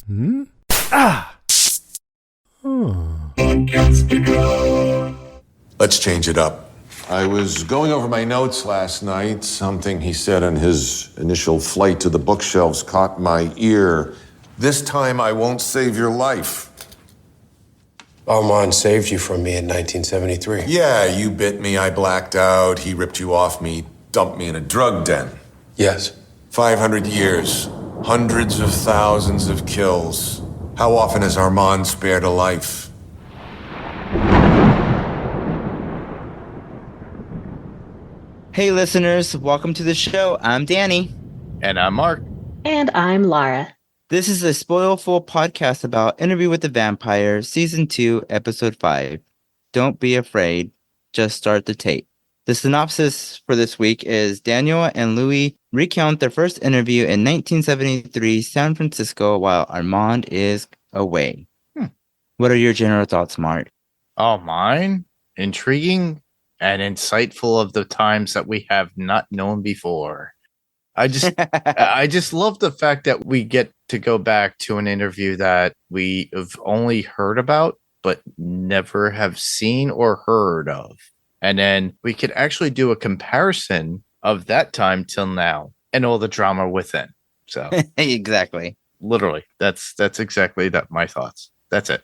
Hmm? Ah! Oh. Let's change it up. I was going over my notes last night. Something he said on his initial flight to the bookshelves caught my ear. This time I won't save your life. Armand saved you from me in 1973. Yeah, you bit me, I blacked out. He ripped you off me, dumped me in a drug den. Yes. 500 years, hundreds of thousands of kills. How often has Armand spared a life? Hey listeners, welcome to the show. I'm Danny. And I'm Mark. And I'm Lara. This is a spoilful podcast about Interview with the Vampire, Season 2, Episode 5. Don't be afraid, just start the tape. The synopsis for this week is Daniel and Louis recount their first interview in 1973 San Francisco while Armand is away. What are your general thoughts, Mark? Oh, mine? Intriguing and insightful of the times that we have not known before. I just love the fact that we get to go back to an interview that we have only heard about, but never have seen or heard of. And then we could actually do a comparison of that time till now and all the drama within. So Exactly. literally, that's exactly my thoughts. That's it.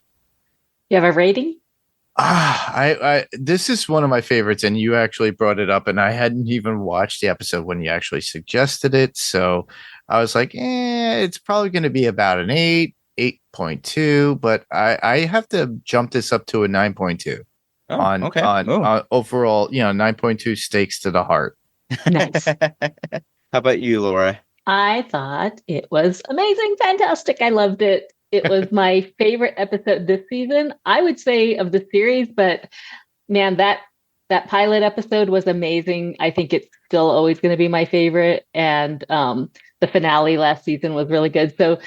You have a rating? I this is one of my favorites, and you actually brought it up, and I hadn't even watched the episode when you actually suggested it. So I was like, it's probably going to be about an 8.2, but I have to jump this up to a 9.2 on overall, 9.2 stakes to the heart. Nice. How about you, Laura? I thought it was amazing, fantastic. I loved it. It was my favorite episode this season, I would say, of the series. But man, that pilot episode was amazing. I think it's still always going to be my favorite. And the finale last season was really good. So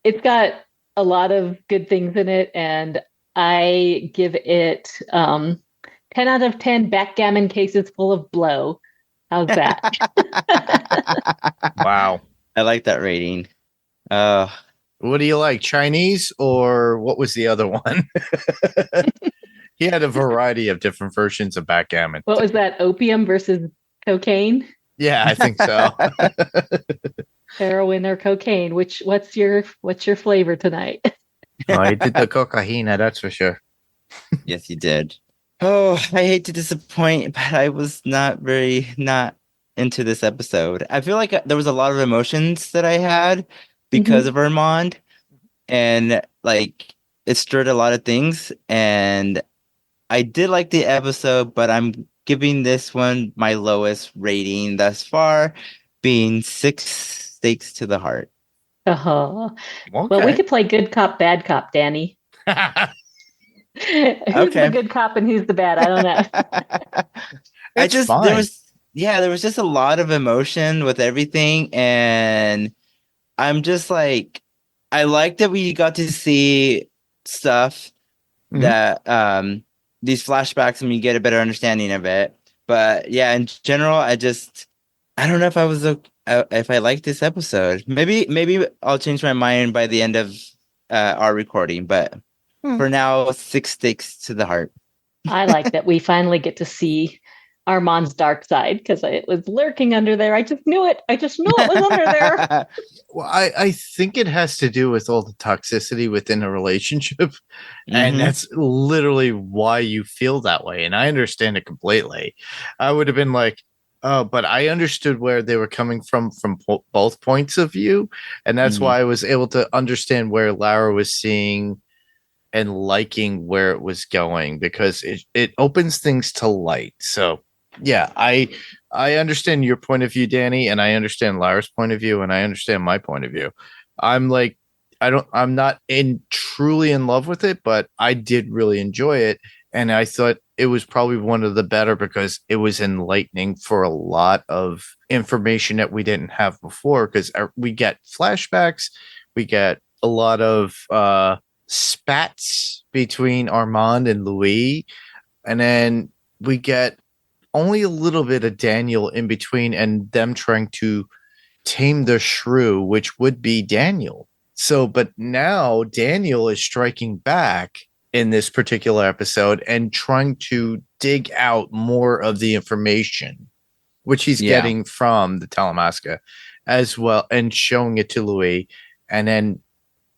it's got a lot of good things in it. And I give it 10 out of 10 backgammon cases full of blow. How's that? Wow. I like that rating. What do you like, Chinese or what was the other one? He had a variety of different versions of backgammon. What was that? Opium versus cocaine? Yeah, I think so. Heroin or cocaine? What's your flavor tonight? Oh, I did the cocaine, that's for sure. Yes, you did. Oh, I hate to disappoint, but I was not into this episode. I feel like there was a lot of emotions that I had because of Armand, and like it stirred a lot of things, and I did like the episode, but I'm giving this one my lowest rating thus far, being 6 stakes to the heart. Oh, Okay. well, we could play good cop, bad cop, Danny. Who's the good cop and who's the bad? I don't know. There was just a lot of emotion with everything, and I'm just like, I like that we got to see stuff that these flashbacks and we get a better understanding of it. But yeah, in general, I don't know if I like this episode. Maybe I'll change my mind by the end of our recording, but for now, 6 stakes to the heart. I like that we finally get to see Armand's dark side because it was lurking under there. I just knew it. I just knew it was under there. Well, I think it has to do with all the toxicity within a relationship. And that's literally why you feel that way. And I understand it completely. I would have been like, oh, but I understood where they were coming from both points of view. And that's why I was able to understand where Lara was seeing and liking where it was going, because it opens things to light. So yeah, I understand your point of view, Danny, and I understand Lara's point of view, and I understand my point of view. I'm like, I'm not truly in love with it, but I did really enjoy it. And I thought it was probably one of the better because it was enlightening for a lot of information that we didn't have before, because we get flashbacks, we get a lot of spats between Armand and Louis, and then we get only a little bit of Daniel in between and them trying to tame the shrew, which would be Daniel. So, but now Daniel is striking back in this particular episode and trying to dig out more of the information, which he's Yeah. getting from the Talamasca as well, and showing it to Louis, and then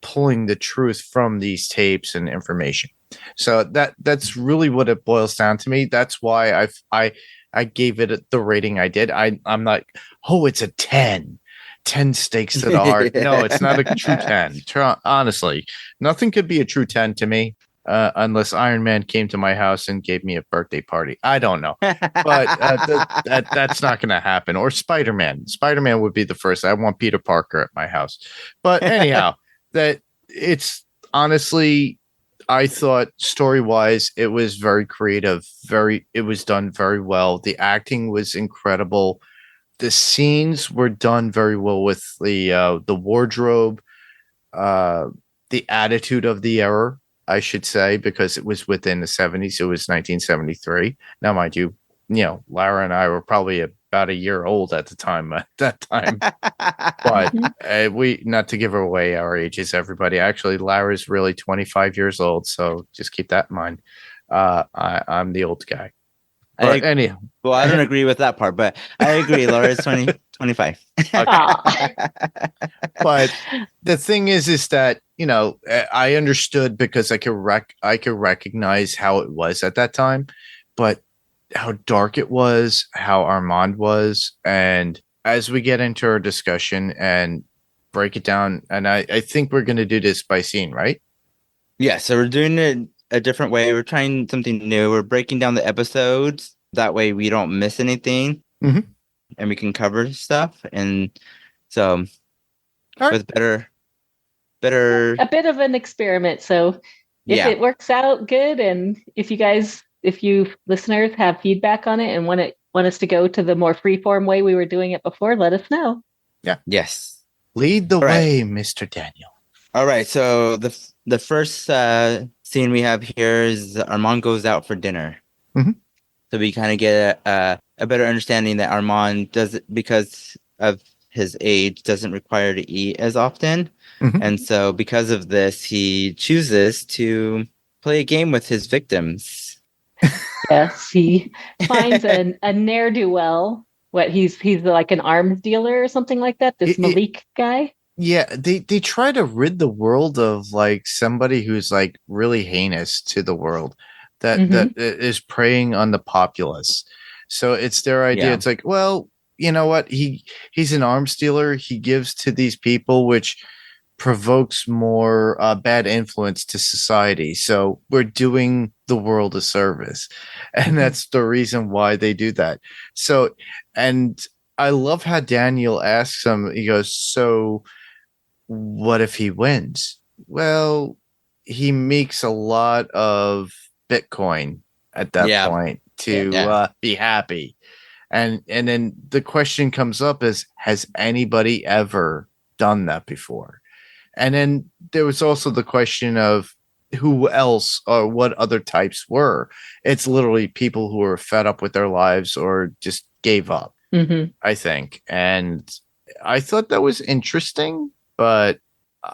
pulling the truth from these tapes and information. So that's really what it boils down to me. That's why I gave it the rating I did. I'm not, oh, it's a 10. 10 stakes to the heart. No, it's not a true 10. Honestly, nothing could be a true 10 to me unless Iron Man came to my house and gave me a birthday party. I don't know. But that's not going to happen. Or Spider-Man. Spider-Man would be the first. I want Peter Parker at my house. But anyhow, that it's honestly, I thought story-wise, it was very creative. It was done very well. The acting was incredible. The scenes were done very well with the wardrobe, the attitude of the era, I should say, because it was within the 70s. It was 1973. Now, mind you, Lara and I were probably about a year old at the time. At that time, but we, not to give away our ages, everybody. Actually, Lara's really 25 years old, so just keep that in mind. I'm the old guy. But anyhow. Well, I don't agree with that part, but I agree. Laura's 25. But the thing is that, I understood because I could recognize how it was at that time, but how dark it was, how Armand was. And as we get into our discussion and break it down, and I think we're going to do this by scene, right? Yeah. So we're doing it a different way. We're trying something new. We're breaking down the episodes. That way we don't miss anything, and we can cover stuff. And so with better, a bit of an experiment. So if it works out good, and if you listeners have feedback on it and want us to go to the more freeform way we were doing it before, let us know. Yeah. Yes. Lead the way, Mr. Daniel. All right. So the first scene we have here is Armand goes out for dinner. So we kind of get a better understanding that Armand because of his age, doesn't require to eat as often. And so because of this, he chooses to play a game with his victims. Yes, he finds a ne'er-do-well. He's like an arms dealer or something like that, this Malik guy. Yeah, they try to rid the world of like somebody who's like really heinous to the world. That is preying on the populace. So it's their idea. Yeah. It's like, well, you know what? He's an arms dealer. He gives to these people, which provokes more bad influence to society. So we're doing the world a service. And that's the reason why they do that. So, and I love how Daniel asks him, he goes, so what if he wins? Well, he makes a lot of Bitcoin at that point to be happy. And then the question comes up is, has anybody ever done that before? And then there was also the question of who else or what other types were. It's literally people who are fed up with their lives or just gave up, I think. And I thought that was interesting, but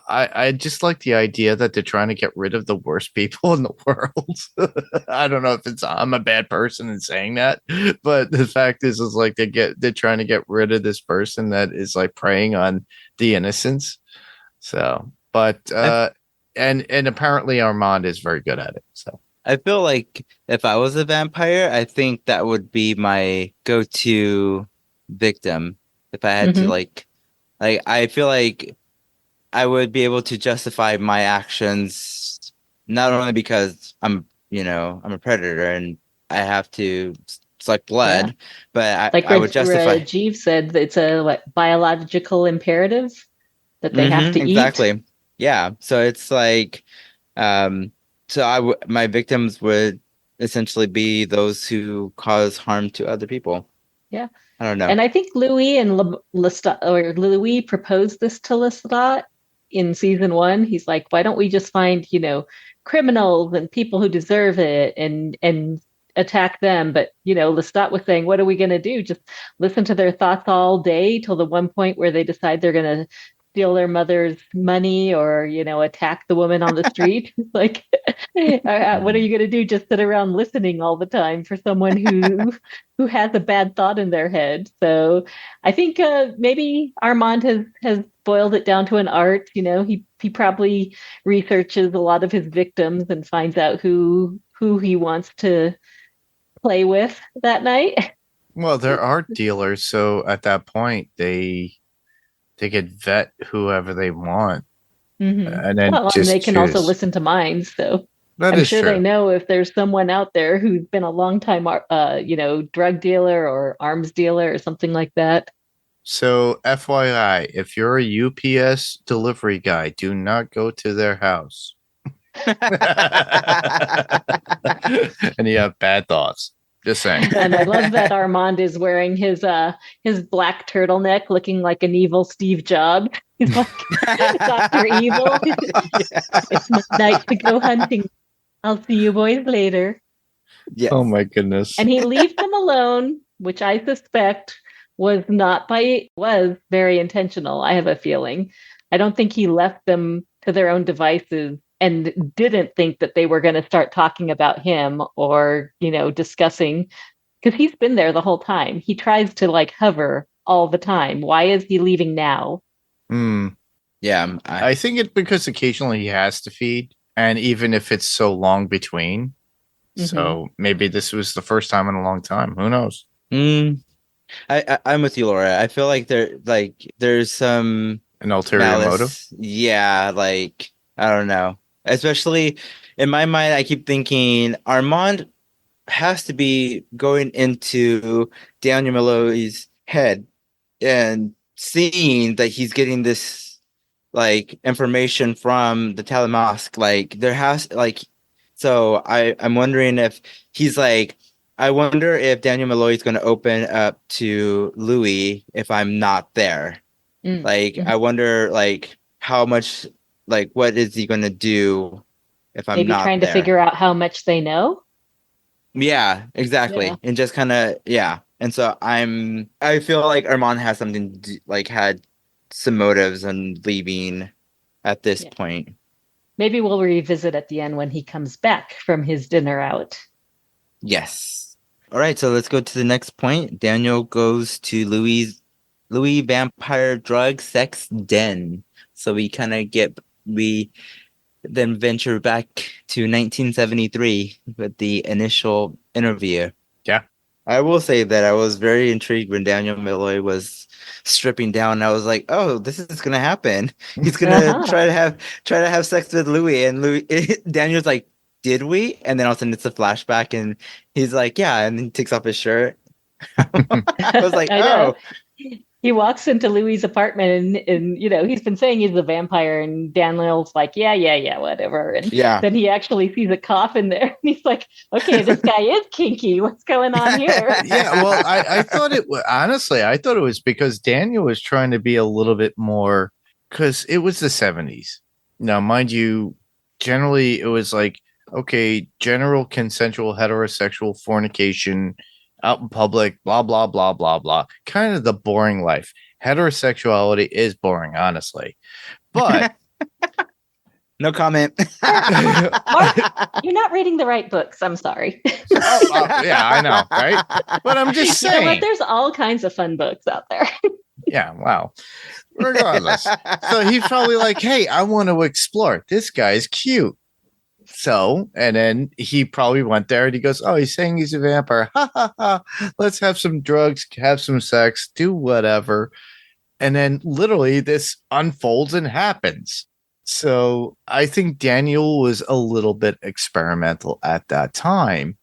I just like the idea that they're trying to get rid of the worst people in the world. I don't know if I'm a bad person in saying that, but the fact is like they're trying to get rid of this person that is like preying on the innocents. So, but and apparently Armand is very good at it. So I feel like if I was a vampire, I think that would be my go-to victim. If I had to like I feel like I would be able to justify my actions, not only because I'm a predator and I have to suck blood, but I would justify. Jeeves said it's a biological imperative that they have to eat. Exactly. Yeah. So it's like, my victims would essentially be those who cause harm to other people. Yeah. I don't know. And I think Louis and Louis proposed this to Lestat in season 1. He's like, why don't we just find, criminals and people who deserve it and attack them? But, Lestat was saying, what are we going to do? Just listen to their thoughts all day till the one point where they decide they're going to steal their mother's money or, attack the woman on the street. Like, what are you going to do? Just sit around listening all the time for someone who has a bad thought in their head. So I think maybe Armand has boiled it down to an art. He probably researches a lot of his victims and finds out who he wants to play with that night. Well, there are dealers, so at that point they could vet whoever they want, and then Well, and just they can also choose. listen to minds. So That I'm is sure true. they know if there's someone out there who's been a long time, drug dealer or arms dealer or something like that. So, FYI, if you're a UPS delivery guy, do not go to their house. And you have bad thoughts. Just saying. And I love that Armand is wearing his black turtleneck, looking like an evil Steve Jobs. He's like Dr. Evil. It's my night to go hunting. I'll see you boys later. Yes. Oh my goodness. And he leaves them alone, which I suspect was very intentional. I have a feeling. I don't think he left them to their own devices and didn't think that they were going to start talking about him or, discussing, because he's been there the whole time. He tries to hover all the time. Why is he leaving now? Yeah. I think it's because occasionally he has to feed, and even if it's so long between. So maybe this was the first time in a long time. Who knows? I'm with you, Laura. I feel like there's some An ulterior motive. Yeah, I don't know. Especially in my mind, I keep thinking Armand has to be going into Daniel Malloy's head and seeing that he's getting this information from the Telemasque. There has so I'm wondering if he's I wonder if Daniel Malloy is going to open up to Louis if I'm not there. I wonder how much what is he going to do if I'm Maybe not trying there? to figure out how much they know. Yeah, exactly. Yeah. And just kind of And so I feel like Armand has something had some motives on leaving at this point. Maybe we'll revisit at the end when he comes back from his dinner out. Yes. All right, so let's go to the next point. Daniel goes to Louis vampire drug sex den. So we then venture back to 1973 with the initial interview. Yeah. I will say that I was very intrigued when Daniel Malloy was stripping down. I was like, "Oh, this is gonna happen. He's gonna try to have sex with Louis." And Daniel's like, "Did we?" And then all of a sudden it's a flashback, and he's like, "Yeah," and then he takes off his shirt. I was like, "Oh." He walks into Louis' apartment and he's been saying he's a vampire, and Daniel's like, yeah, whatever. And then he actually sees a coffin there, and he's like, okay, this guy is kinky. What's going on here? Yeah, well, I thought it was, honestly, I thought it was because Daniel was trying to be a little bit more, because it was the 70s. Now, mind you, generally it was okay, general consensual heterosexual fornication out in public, blah, blah, blah, blah, blah. Kind of the boring life. Heterosexuality is boring, honestly. But no comment. Mark, you're not reading the right books. I'm sorry. Yeah, I know, right? But I'm just saying. You know what? There's all kinds of fun books out there. Yeah, wow. Regardless. So he's probably like, hey, I want to explore. This guy's cute. So, and then he probably went there and he goes, oh, he's saying he's a vampire. Ha ha ha. Let's have some drugs, have some sex, do whatever. And then literally this unfolds and happens. So I think Daniel was a little bit experimental at that time,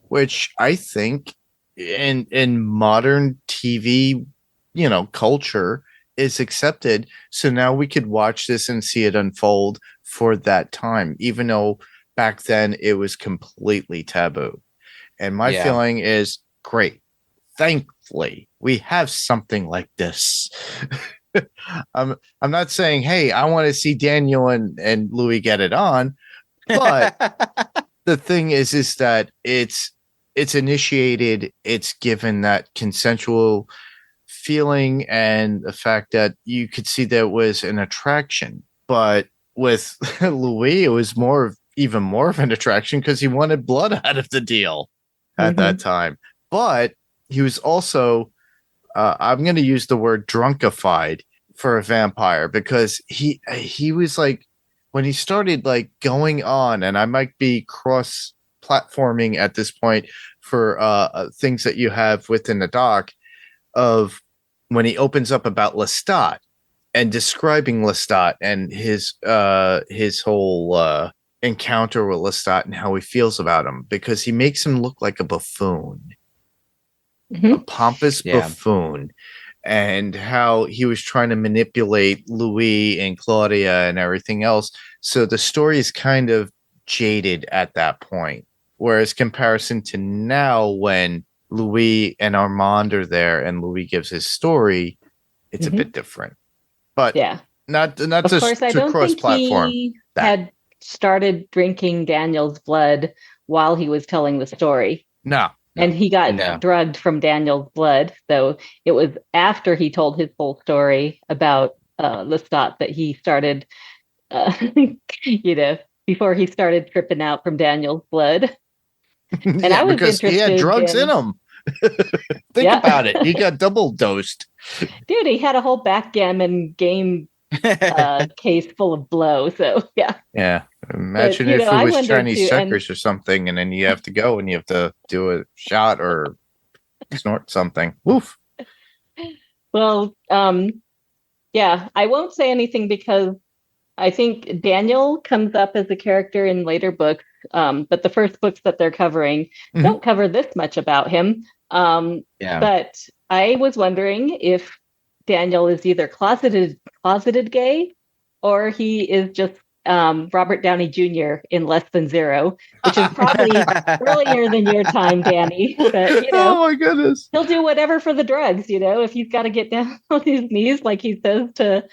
which I think in modern TV, culture is accepted. So now we could watch this and see it unfold for that time, even though back then it was completely taboo. And my feeling is great. Thankfully, we have something like this. I'm not saying, hey, I want to see Daniel and Louis get it on, but the thing is that it's initiated, it's given that consensual feeling and the fact that you could see there was an attraction. But with Louis, it was even more of an attraction because he wanted blood out of the deal at that time. But he was also, I'm going to use the word drunkified for a vampire, because he was like, when he started like going on, and I might be cross platforming at this point for things that you have within the doc, of when he opens up about Lestat and describing Lestat and his whole encounter with Lestat and how he feels about him, because he makes him look like a buffoon, a pompous buffoon, and how he was trying to manipulate Louis and Claudia and everything else. So the story is kind of jaded at that point. Whereas comparison to now, when Louis and Armand are there and Louis gives his story, it's a bit different. But not Of just course, I to don't cross think platform. he had started drinking Daniel's blood while he was telling the story. No. And he got drugged from Daniel's blood. So it was after he told his whole story about Lestat that he started, before he started tripping out from Daniel's blood. And I was because he had drugs in him. Think about it. He got double dosed. Dude, he had a whole backgammon game case full of blow. So, yeah. Yeah. Imagine if it was Chinese checkers or something, and then you have to go and you have to do a shot or snort something. Woof. Well, yeah, I won't say anything because I think Daniel comes up as a character in later books, but the first books that they're covering don't cover this much about him. But I was wondering if Daniel is either closeted gay, or he is just Robert Downey Jr. in Less Than Zero, which is probably earlier than your time, Danny. But oh my goodness, he'll do whatever for the drugs. If he's got to get down on his knees, like he says to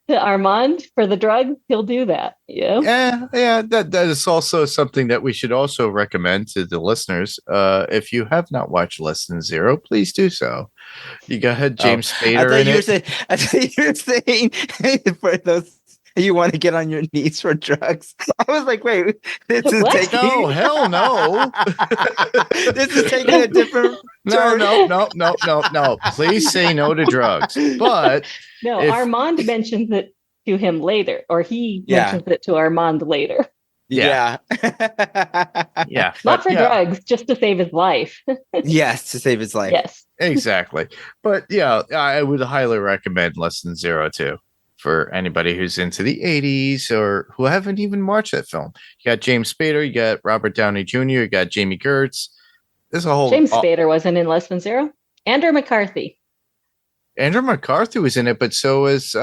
Armand for the drugs, he'll do that. Yeah. That is also something that we should also recommend to the listeners. If you have not watched Less Than Zero, please do so. You go ahead, James Spader. I thought you were saying for those. You want to get on your knees for drugs? I was like, wait, this is taking... No, hell no. This is taking a different turn. No. Please say no to drugs. But Armand mentions it to him later, or he mentions it to Armand later. Yeah. Not for drugs, just to save his life. Yes, to save his life. Yes. Exactly. But yeah, I would highly recommend Less Than Zero too, for anybody who's into the 80s or who haven't even watched that film. You got James Spader, you got Robert Downey Jr., you got Jamie Gertz. There's a whole... James Spader wasn't in Less Than Zero. Andrew McCarthy. Andrew McCarthy was in it, but so was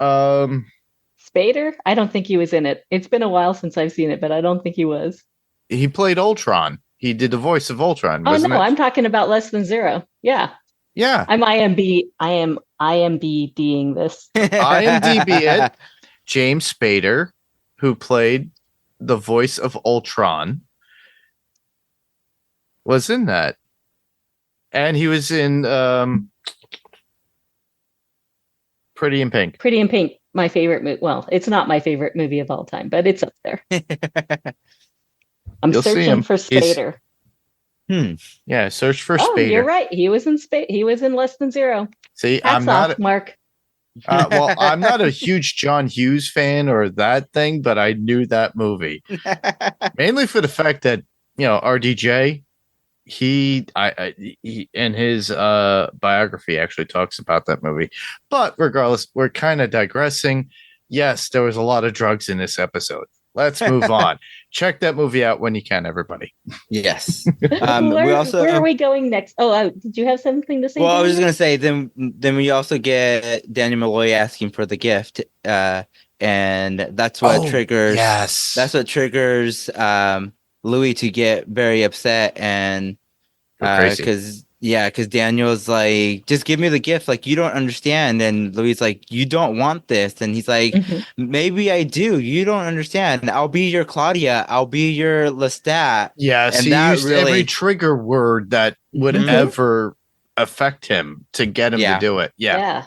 Spader? I don't think he was in it. It's been a while since I've seen it, but I don't think he was. He played Ultron. He did the voice of Ultron, wasn't it? I'm talking about Less Than Zero. Yeah. I'm IMDBing this. IMDb it. James Spader, who played the voice of Ultron, was in that. And he was in Pretty in Pink. Pretty in Pink, my favorite movie. Well, it's not my favorite movie of all time, but it's up there. I'm searching for Spader. Yeah, search for Spader. You're right. He was in He was in Less Than Zero. See, Hats off, Mark. Well, I'm not a huge John Hughes fan or that thing, but I knew that movie mainly for the fact that RDJ. He in his biography actually talks about that movie. But regardless, we're kind of digressing. Yes, there was a lot of drugs in this episode. Let's move on. Check that movie out when you can, everybody. Yes. Where are we going next? Did you have something to say? Well, I was just gonna say then we also get Daniel Malloy asking for the gift, and that's what triggers. Yes, that's what triggers Louis to get very upset, and because Daniel's like, just give me the gift, like you don't understand, and Louis like, you don't want this, and he's like, maybe I do, you don't understand, I'll be your Claudia, I'll be your Lestat. Yes, and he used every trigger word that would ever affect him to get him to Yeah. do it. Yeah. Yeah.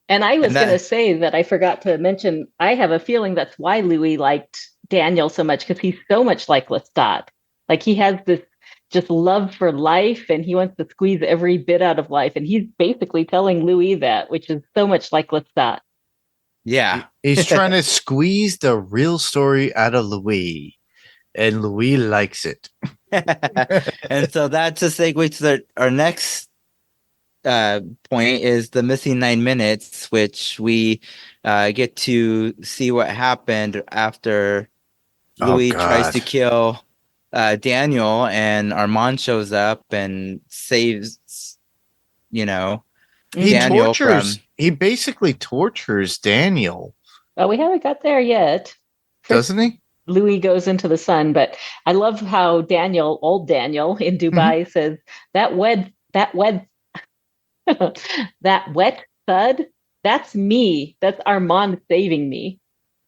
And I was And that- going to say that I forgot to mention, I have a feeling that's why Louis liked Daniel so much, because he's so much like Lestat. Like he has this just love for life and he wants to squeeze every bit out of life. And he's basically telling Louis that, which is so much like Lestat. Yeah. He's trying to squeeze the real story out of Louis, and Louis likes it. And so that's a segue to our next point is the missing 9 minutes, which we get to see what happened after Oh, Louis tries to God. kill Daniel, and Armand shows up and saves, He Daniel tortures. He basically tortures Daniel, Well, we haven't got there yet. First, doesn't he? Louis goes into the sun, but I love how old Daniel in Dubai says that that wet thud, that's me. That's Armand saving me.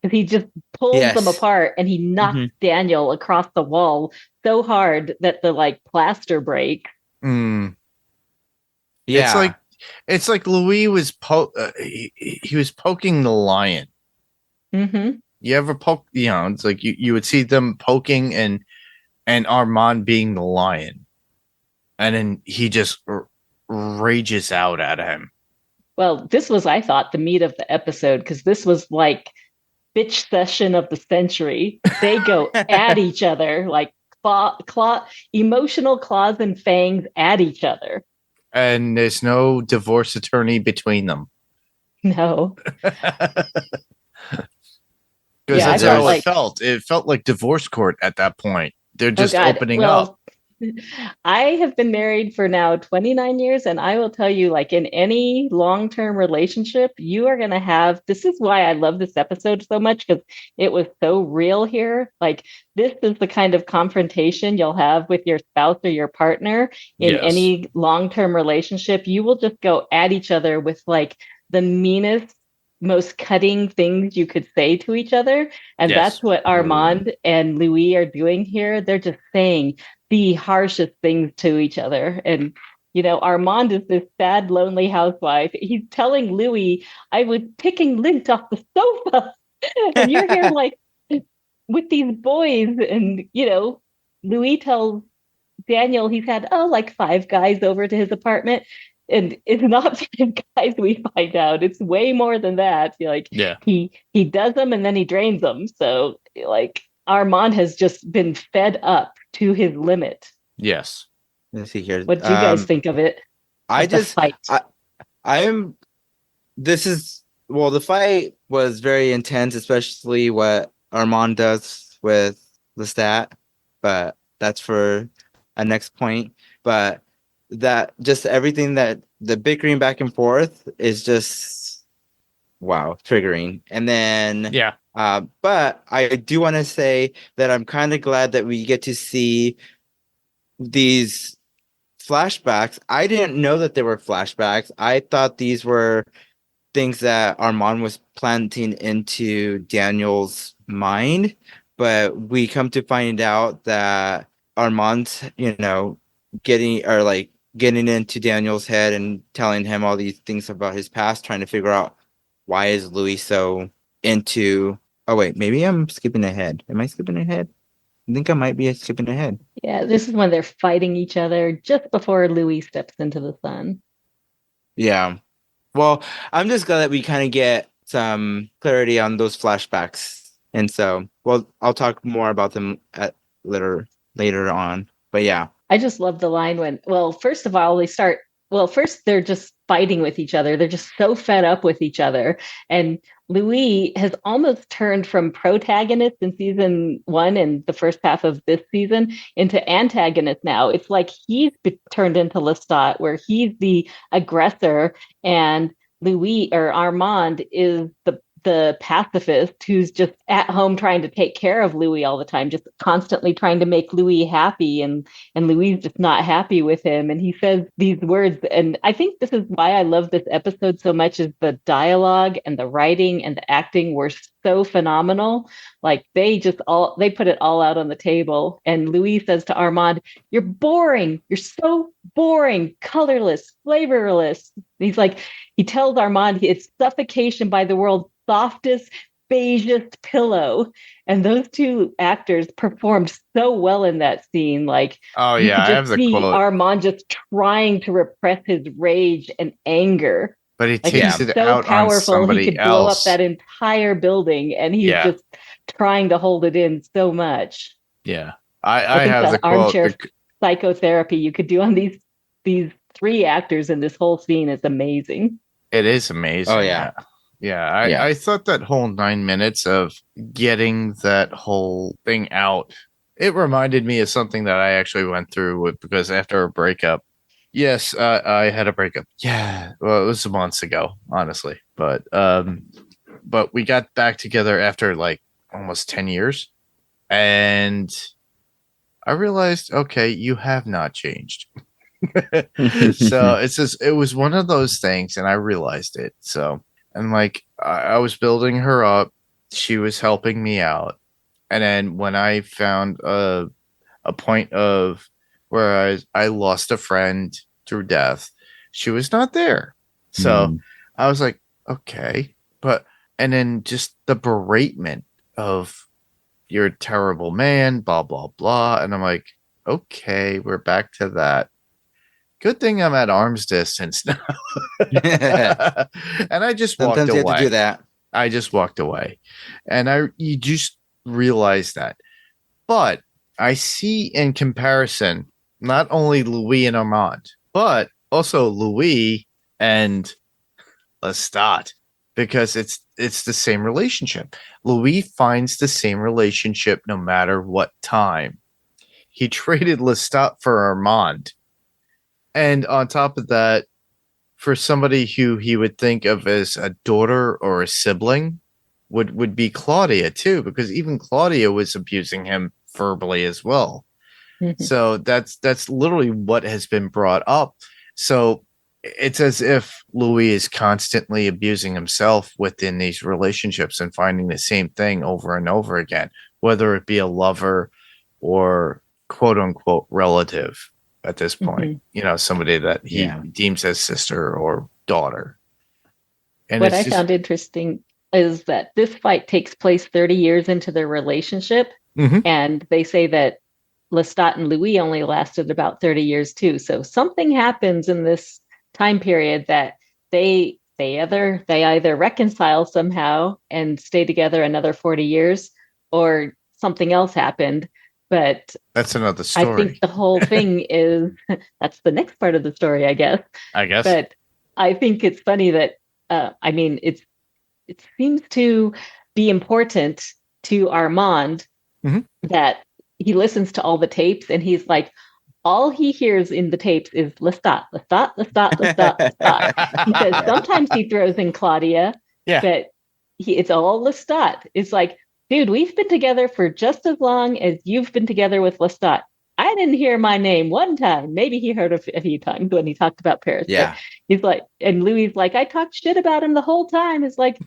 Because he just pulls them Yes. apart and he knocks Daniel across the wall so hard that the plaster breaks. Mm. Yeah. It's like Louis was he was poking the lion. Mm-hmm. You ever poke? It's like you would see them poking and Armand being the lion, and then he just rages out at him. Well, this was, I thought, the meat of the episode, because this was like bitch session of the century. They go at each other like emotional claws and fangs at each other. And there's no divorce attorney between them. No. Because Yeah, that's I felt how like- it felt. It felt like divorce court at that point. They're just God. opening Well, up. I have been married for now 29 years, and I will tell you, like in any long-term relationship, you are going to have, this is why I love this episode so much, because it was so real here. Like, this is the kind of confrontation you'll have with your spouse or your partner in Yes. any long-term relationship. You will just go at each other with like the meanest, most cutting things you could say to each other. And Yes. that's what Armand and Louis are doing here. They're just saying the harshest things to each other. And, Armand is this sad, lonely housewife. He's telling Louis, I was picking lint off the sofa. And you're here like with these boys. And, Louis tells Daniel he's had, like 5 guys over to his apartment. And it's not 5 guys, we find out. It's way more than that. Yeah. He does them and then he drains them. So like Armand has just been fed up to his limit. Yes. Let's see here. What do you guys think of it? I Of the just fight? the fight was very intense, especially what Armand does with Lestat, but that's for a next point. But that just everything that the bickering back and forth is just wow, triggering. And then Yeah. but I do want to say that I'm kind of glad that we get to see these flashbacks. I didn't know that they were flashbacks. I thought these were things that Armand was planting into Daniel's mind, but we come to find out that Armand's, getting into Daniel's head and telling him all these things about his past, trying to figure out why is Louis so into. Oh wait, maybe I'm skipping ahead. Am I skipping ahead? I think I might be skipping ahead. Yeah, this is when they're fighting each other just before Louis steps into the sun. Yeah. Well, I'm just glad that we kind of get some clarity on those flashbacks. And so, I'll talk more about them later on. But yeah. I just love the line when, first of all, first they're just fighting with each other. They're just so fed up with each other. And Louis has almost turned from protagonist in season 1 and the first half of this season into antagonist now. It's like he's turned into Lestat, where he's the aggressor and Louis or Armand is the pacifist who's just at home trying to take care of Louis all the time, just constantly trying to make Louis happy, and Louis is just not happy with him. And he says these words, and I think this is why I love this episode so much, is the dialogue and the writing and the acting were so phenomenal. Like they put it all out on the table. And Louis says to Armand, "You're boring. You're so boring, colorless, flavorless." He's like, he tells Armand it's suffocation by the world's softest, beigest pillow. And those two actors performed so well in that scene. Like, Oh you yeah, could I have just the see quote, Armand just trying to repress his rage and anger. but he Like, takes he's it so out on powerful, he somebody could blow up else. that entire building, and he's Yeah. just trying to hold it in so much. Yeah, I I think have the the quote. armchair psychotherapy you could do on these three actors in this whole scene is amazing. It is amazing. Oh, yeah. Yeah, Yeah. I thought that whole 9 minutes of getting that whole thing out, it reminded me of something that I actually went through with, because after a breakup, yes, I had a breakup. Yeah, well, it was months ago, honestly, but we got back together after like almost 10 years, and I realized, okay, you have not changed. So it was one of those things, and I realized it. So, and like I was building her up, she was helping me out, and then when I found a point of where I lost a friend through death, she was not there. So I was like, okay, but and then just the beratement of, "You're a terrible man," blah blah blah, and I'm like, okay, we're back to that. Good thing I'm at arm's distance now. And I just walked Sometimes you have to away. do that. I just walked away. And you just realize that. But I see in comparison not only Louis and Armand, but also Louis and Lestat, because it's the same relationship. Louis finds the same relationship no matter what time. He traded Lestat for Armand. And on top of that, for somebody who he would think of as a daughter or a sibling, would be Claudia too, because even Claudia was abusing him verbally as well. So that's literally what has been brought up. So it's as if Louis is constantly abusing himself within these relationships and finding the same thing over and over again, whether it be a lover or quote unquote relative at this point, somebody that he deems as sister or daughter. And what I found interesting is that this fight takes place 30 years into their relationship. And they say that Lestat and Louis only lasted about 30 years too. So something happens in this time period that they either reconcile somehow and stay together another 40 years, or something else happened. But that's another story. I think the whole thing is that's the next part of the story, I guess. But I think it's funny that it seems to be important to Armand that he listens to all the tapes, and he's like, all he hears in the tapes is Lestat, Lestat, Lestat, Lestat, Lestat. He says sometimes he throws in Claudia, but it's all Lestat. It's like, dude, we've been together for just as long as you've been together with Lestat. I didn't hear my name one time. Maybe he heard it a few times when he talked about Paris. Yeah. But he's like, and Louis is like, I talked shit about him the whole time. It's like,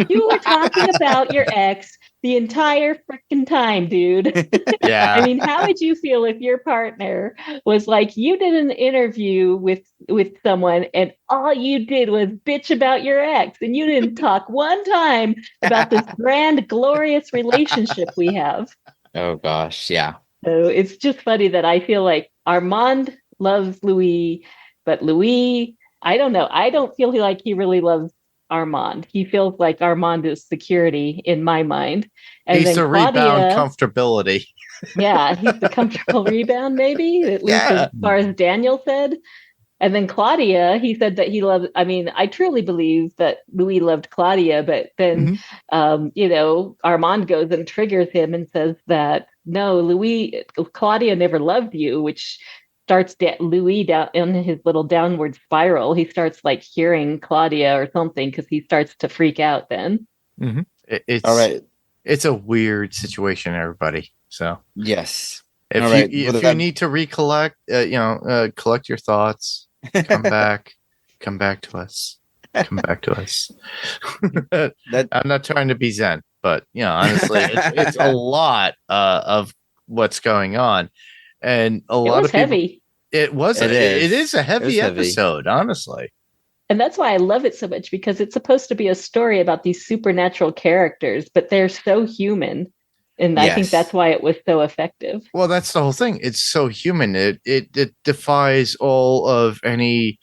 you were talking about your ex the entire freaking time, dude. Yeah. I mean, how would you feel if your partner was like, you did an interview with someone and all you did was bitch about your ex, and you didn't talk one time about this grand, glorious relationship we have? Oh gosh, yeah. So it's just funny that I feel like Armand loves Louis, but Louis, I don't know. I don't feel like he really loves Armand. He feels like Armand is security in my mind. And he's then the Claudia, rebound comfortability. Yeah, he's the comfortable rebound, maybe, at least as far as Daniel said. And then Claudia, he said that he loved, I mean, I truly believe that Louis loved Claudia, but then, Armand goes and triggers him and says that, no, Claudia never loved you, which starts Louis down in his little downward spiral. He starts like hearing Claudia or something because he starts to freak out then. It's All right. it's a weird situation, everybody. So Yes. if All you right. if you need to recollect, collect your thoughts, come back to us. Come back to us. that I'm not trying to be zen, but honestly, it's a lot of what's going on, and a It lot was of people. heavy. It was. It It is. is a It was heavy heavy. episode, honestly. And that's why I love it so much, because it's supposed to be a story about these supernatural characters, but they're so human. And I think Yes. that's why it was so effective. Well, that's the whole thing. It's so human. It defies all of any.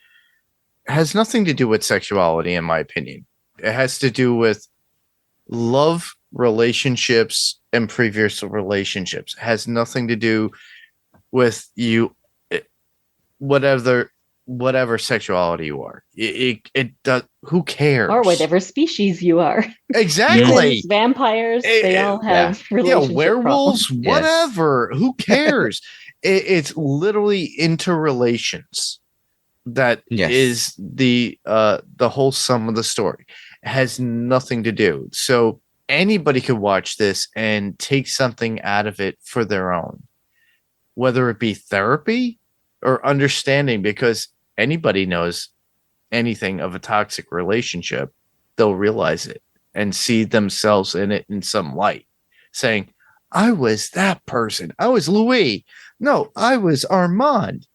Has nothing to do with sexuality, in my opinion. It has to do with love, relationships, and previous relationships. It has nothing to do with you, whatever sexuality you are. It does. Who cares? Or whatever species you are. Exactly. Humans, vampires, they all have relationship werewolves, problems. whatever. Who cares? It's literally interrelations that is the whole sum of the story. It has nothing to do. So anybody could watch this and take something out of it for their own, whether it be therapy or understanding, because anybody knows anything of a toxic relationship, they'll realize it and see themselves in it in some light, saying, I was that person. I was Louis. No, I was Armand.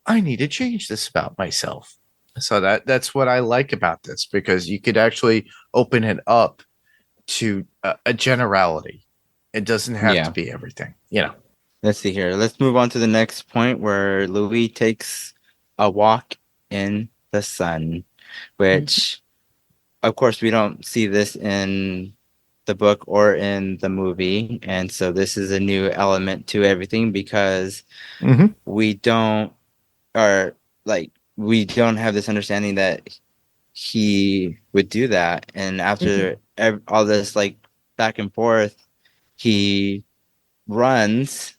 I need to change this about myself. So that's what I like about this, because you could actually open it up to a generality. It doesn't have to be everything, Let's see here. Let's move on to the next point, where Louis takes a walk in the sun, which, of course, we don't see this in the book or in the movie. And so this is a new element to everything, because we don't we don't have this understanding that he would do that. And after all this back and forth, he runs,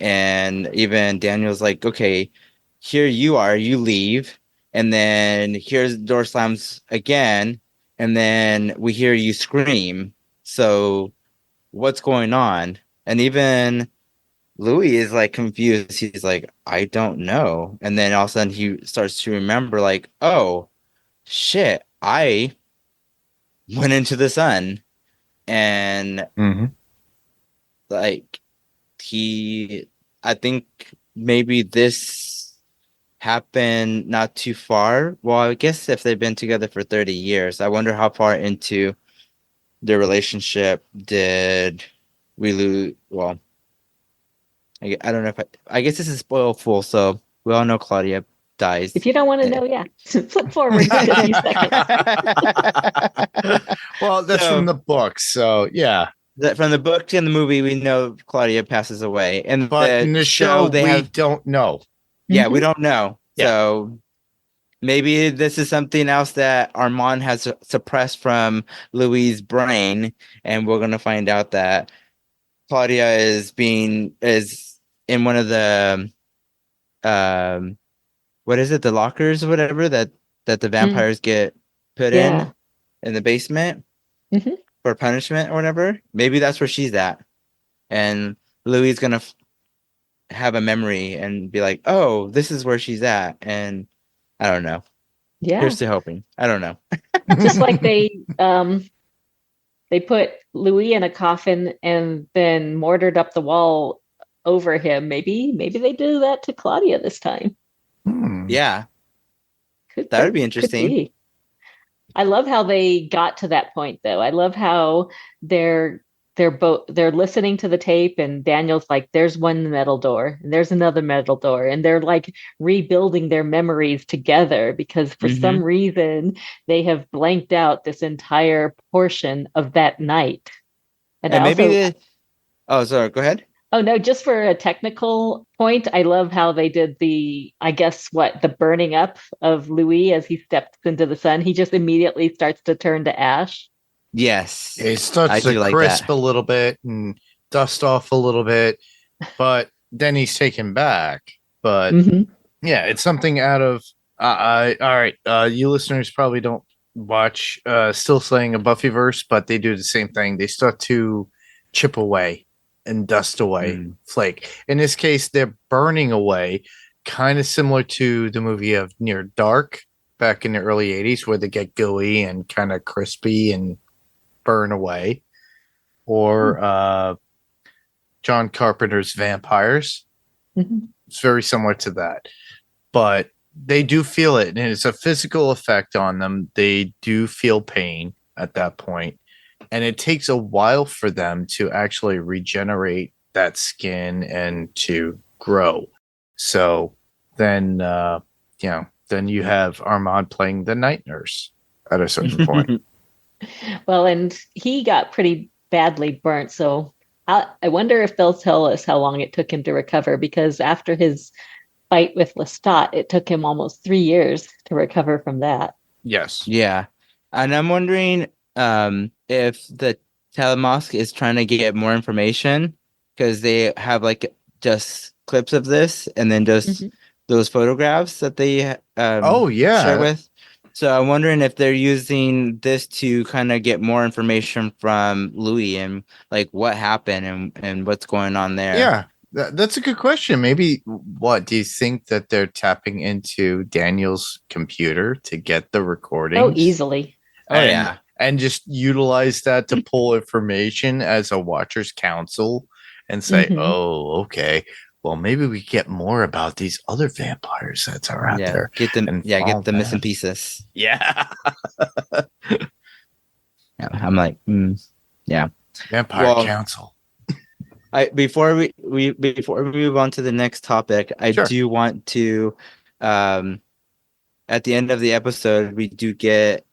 and even Daniel's like, okay, here you are, you leave, and then here's the door slams again, and then we hear you scream. So what's going on? And even Louis is like confused. He's like, I don't know. And then all of a sudden he starts to remember, like, oh shit, I went into the sun. And like I think maybe this happened not too far. Well, I guess if they've been together for 30 years, I wonder how far into their relationship did we lose. Well, I don't know if I guess this is spoiled full, so we all know Claudia dies. If you don't want to know, flip forward just a few seconds. Well, that's from the book, so yeah. From the book and the movie, we know Claudia passes away, but in the show we don't know. Yeah, we don't know. Yeah. So maybe this is something else that Armand has suppressed from Louis' brain, and we're gonna find out that Claudia is in one of the what is it, the lockers or whatever that the vampires get put in the basement for punishment or whatever. Maybe that's where she's at, and Louis is gonna have a memory and be like, oh, this is where she's at. And I don't know. Here's to hoping. I don't know. Just like they put Louis in a coffin and then mortared up the wall over him. Maybe they do that to Claudia this time. Yeah. That would be interesting. Be. I love how they got to that point, though. I love how they're listening to the tape, and Daniel's like, there's one metal door and there's another metal door, and they're like rebuilding their memories together, because for some reason they have blanked out this entire portion of that night. And maybe oh, sorry, go ahead. Oh no, just for a technical point, I love how they did the burning up of Louis as he steps into the sun. He just immediately starts to turn to ash. Yes. It starts to crisp a little bit and dust off a little bit, but then he's taken back. But yeah, it's something out of all right. You listeners probably don't watch still saying a Buffyverse, but they do the same thing. They start to chip away and dust away, flake. In this case, they're burning away, kind of similar to the movie of Near Dark back in the early 80s, where they get gooey and kind of crispy and burn away. Or John Carpenter's Vampires. It's very similar to that. But they do feel it, and it's a physical effect on them. They do feel pain at that point, and it takes a while for them to actually regenerate that skin and to grow. So then, then you have Armand playing the night nurse at a certain point. Well, and he got pretty badly burnt, so I wonder if they'll tell us how long it took him to recover, because after his fight with Lestat, it took him almost 3 years to recover from that. Yes. Yeah. And I'm wondering if the Telemosk is trying to get more information, because they have like just clips of this and then just those photographs that they share with. So I'm wondering if they're using this to kind of get more information from Louis and like what happened and what's going on there. Yeah. That's a good question. Maybe what do you think that they're tapping into Daniel's computer to get the recordings? Oh, easily. And just utilize that to pull information as a Watcher's Council and say, oh, okay, well, maybe we get more about these other vampires that are out there. Get them, get the missing pieces. Yeah. I'm like, Vampire Council. Before we move on to the next topic, I do want to, at the end of the episode, we do get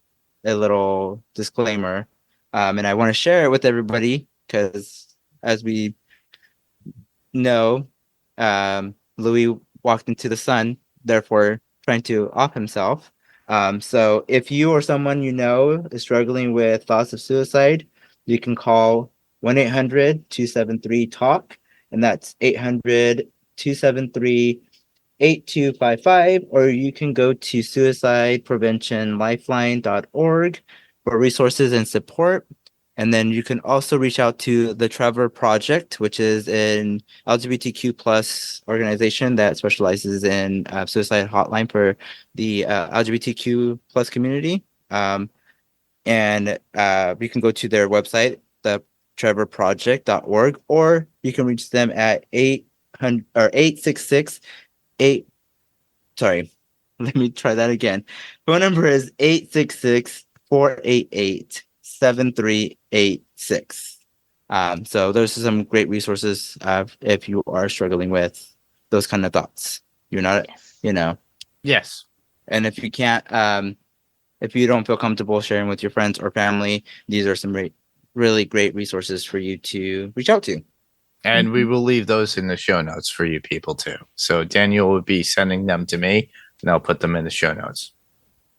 a little disclaimer, and I want to share it with everybody because, as we know, Louis walked into the sun, therefore trying to off himself. So if you or someone you know is struggling with thoughts of suicide, you can call 1-800-273-TALK, and that's 800-273-8255, or you can go to suicidepreventionlifeline.org for resources and support. And then you can also reach out to the Trevor Project, which is an LGBTQ plus organization that specializes in suicide hotline for the LGBTQ plus community. And you can go to their website, thetrevorproject.org, or you can reach them at 866 sorry, let me try that again. Phone number is 866-488-7386. So those are some great resources if you are struggling with those kind of thoughts. You're not, Yes. And if you can't, if you don't feel comfortable sharing with your friends or family, these are some really great resources for you to reach out to. And we will leave those in the show notes for you people too. So Daniel will be sending them to me, and I'll put them in the show notes.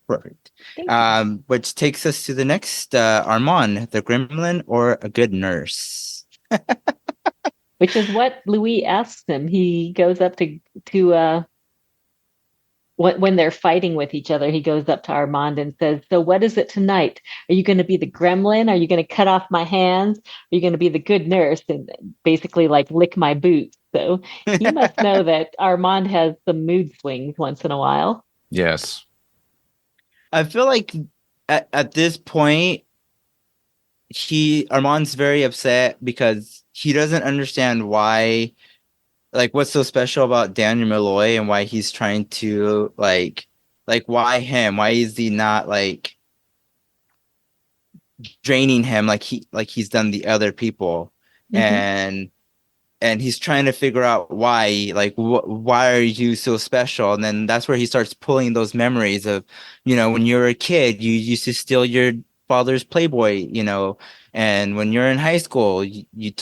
Perfect. Which takes us to the next Armand, the gremlin or a good nurse? Which is what Louis asks him. He goes up to when they're fighting with each other, he goes up to Armand and says, so what is it tonight? Are you going to be the gremlin? Are you going to cut off my hands? Are you going to be the good nurse and basically like lick my boots? So he must know that Armand has some mood swings once in a while. Yes. I feel like at this point, Armand's very upset because he doesn't understand why, like, what's so special about Daniel Malloy and why he's trying to like why him? Why is he not like draining him like he's done the other people? And he's trying to figure out why, like, why are you so special? And then that's where he starts pulling those memories of, when you were a kid, you used to steal your father's Playboy, and when you're in high school, you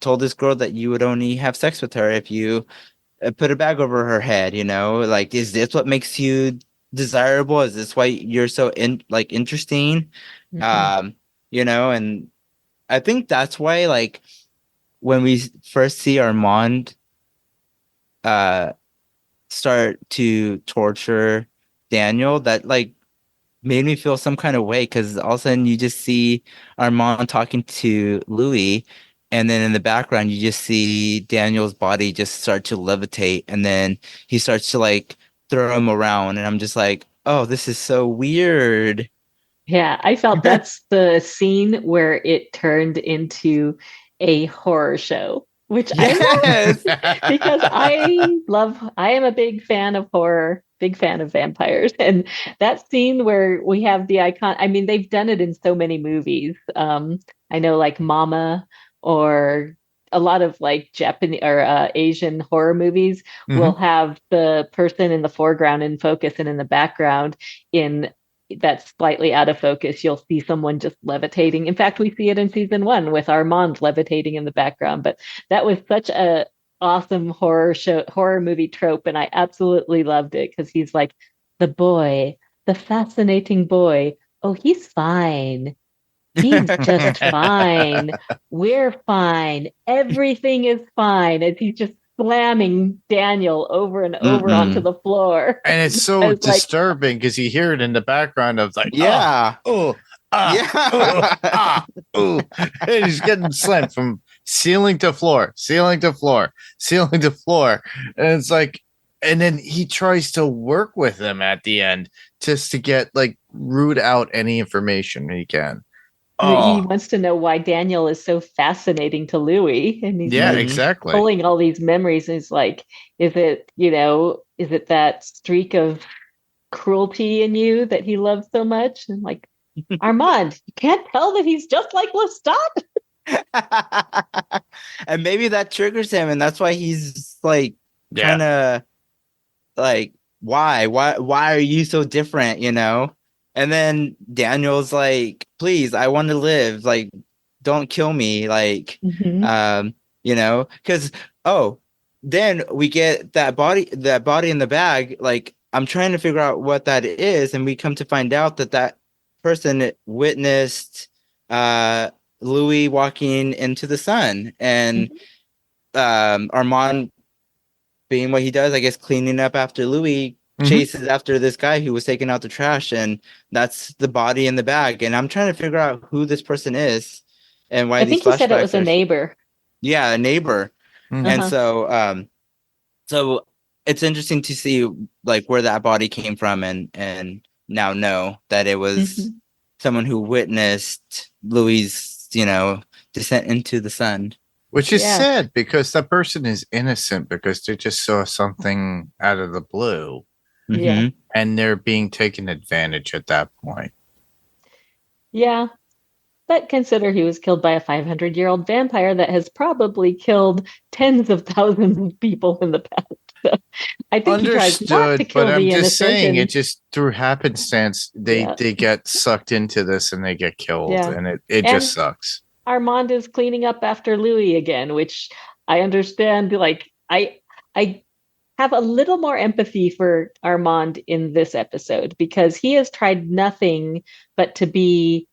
told this girl that you would only have sex with her if you put a bag over her head, like, is this what makes you desirable? Is this why you're so interesting? And I think that's why, like, when we first see Armand start to torture Daniel, that like made me feel some kind of way because all of a sudden you just see Armand talking to Louis, and then in the background you just see Daniel's body just start to levitate, and then he starts to like throw him around, and I'm just like, oh, this is so weird. Yeah, I felt that's the scene where it turned into a horror show, which I love Yes. because I am a big fan of horror, big fan of vampires. And that scene where we have the icon, I mean, they've done it in so many movies. I know like Mama or a lot of like Japanese or Asian horror movies will have the person in the foreground in focus and in the background in that's slightly out of focus, you'll see someone just levitating. In fact, we see it in season 1 with Armand levitating in the background. But that was such a awesome horror movie trope, and I absolutely loved it because he's like the boy, the fascinating boy. Oh, he's fine. He's just fine. We're fine. Everything is fine. And he's just slamming Daniel over and over onto the floor. And it's so I was like, disturbing because you hear it in the background of like, Yeah. and he's getting slammed from ceiling to floor, ceiling to floor, ceiling to floor. And it's like, and then he tries to work with them at the end just to get like root out any information he can. He wants to know why Daniel is so fascinating to Louis, and he's Yeah, like exactly. pulling all these memories. And he's like, is it that streak of cruelty in you that he loves so much? And like, Armand, you can't tell that he's just like Lestat. And maybe that triggers him, and that's why he's like kind of like, why are you so different, you know? And then Daniel's like, please, I want to live, like, don't kill me, like, you know, because then we get that body in the bag. Like, I'm trying to figure out what that is, and we come to find out that person witnessed Louis walking into the sun, and Armand, being what he does, I guess, cleaning up after Louis, chases after this guy who was taking out the trash, and that's the body in the bag. And I'm trying to figure out who this person is and why I these think he flashbacks said it was a neighbor. Yeah, a neighbor. And so it's interesting to see like where that body came from, and now know that it was someone who witnessed Louis', descent into the sun. Which is sad because that person is innocent because they just saw something out of the blue. Yeah. And they're being taken advantage at that point. Yeah. But consider he was killed by a 500-year-old vampire that has probably killed tens of thousands of people in the past. So I think he tries not to kill but I'm the just innocent. saying it just through happenstance they get sucked into this and they get killed, and it just sucks. Armand is cleaning up after Louis again, which I understand. Like I have a little more empathy for Armand in this episode because he has tried nothing but to be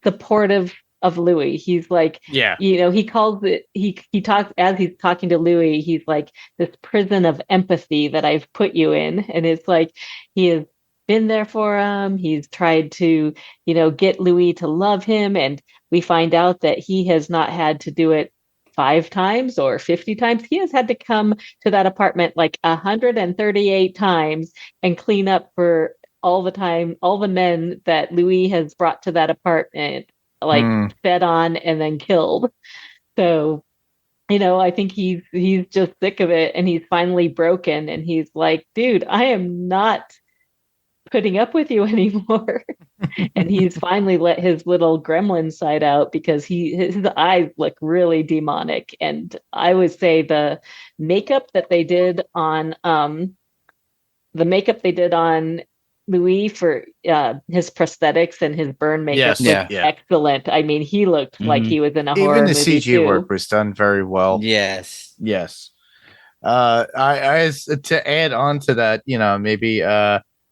supportive of Louis. He's like, he calls it, he talks, as he's talking to Louis, he's like, this prison of empathy that I've put you in. And it's like, he has been there for him. He's tried to, get Louis to love him. And we find out that he has not had to do it 5 times or 50 times. He has had to come to that apartment like 138 times and clean up for all the men that Louis has brought to that apartment, like fed on and then killed. So, I think he's just sick of it, and he's finally broken, and he's like, dude, I am not putting up with you anymore. And he's finally let his little gremlin side out because his eyes look really demonic. And I would say the makeup that they did on Louis for his prosthetics and his burn makeup looked excellent. I mean, he looked like he was in a horror movie. Even the CG work was done very well. Yes. I to add on to that, maybe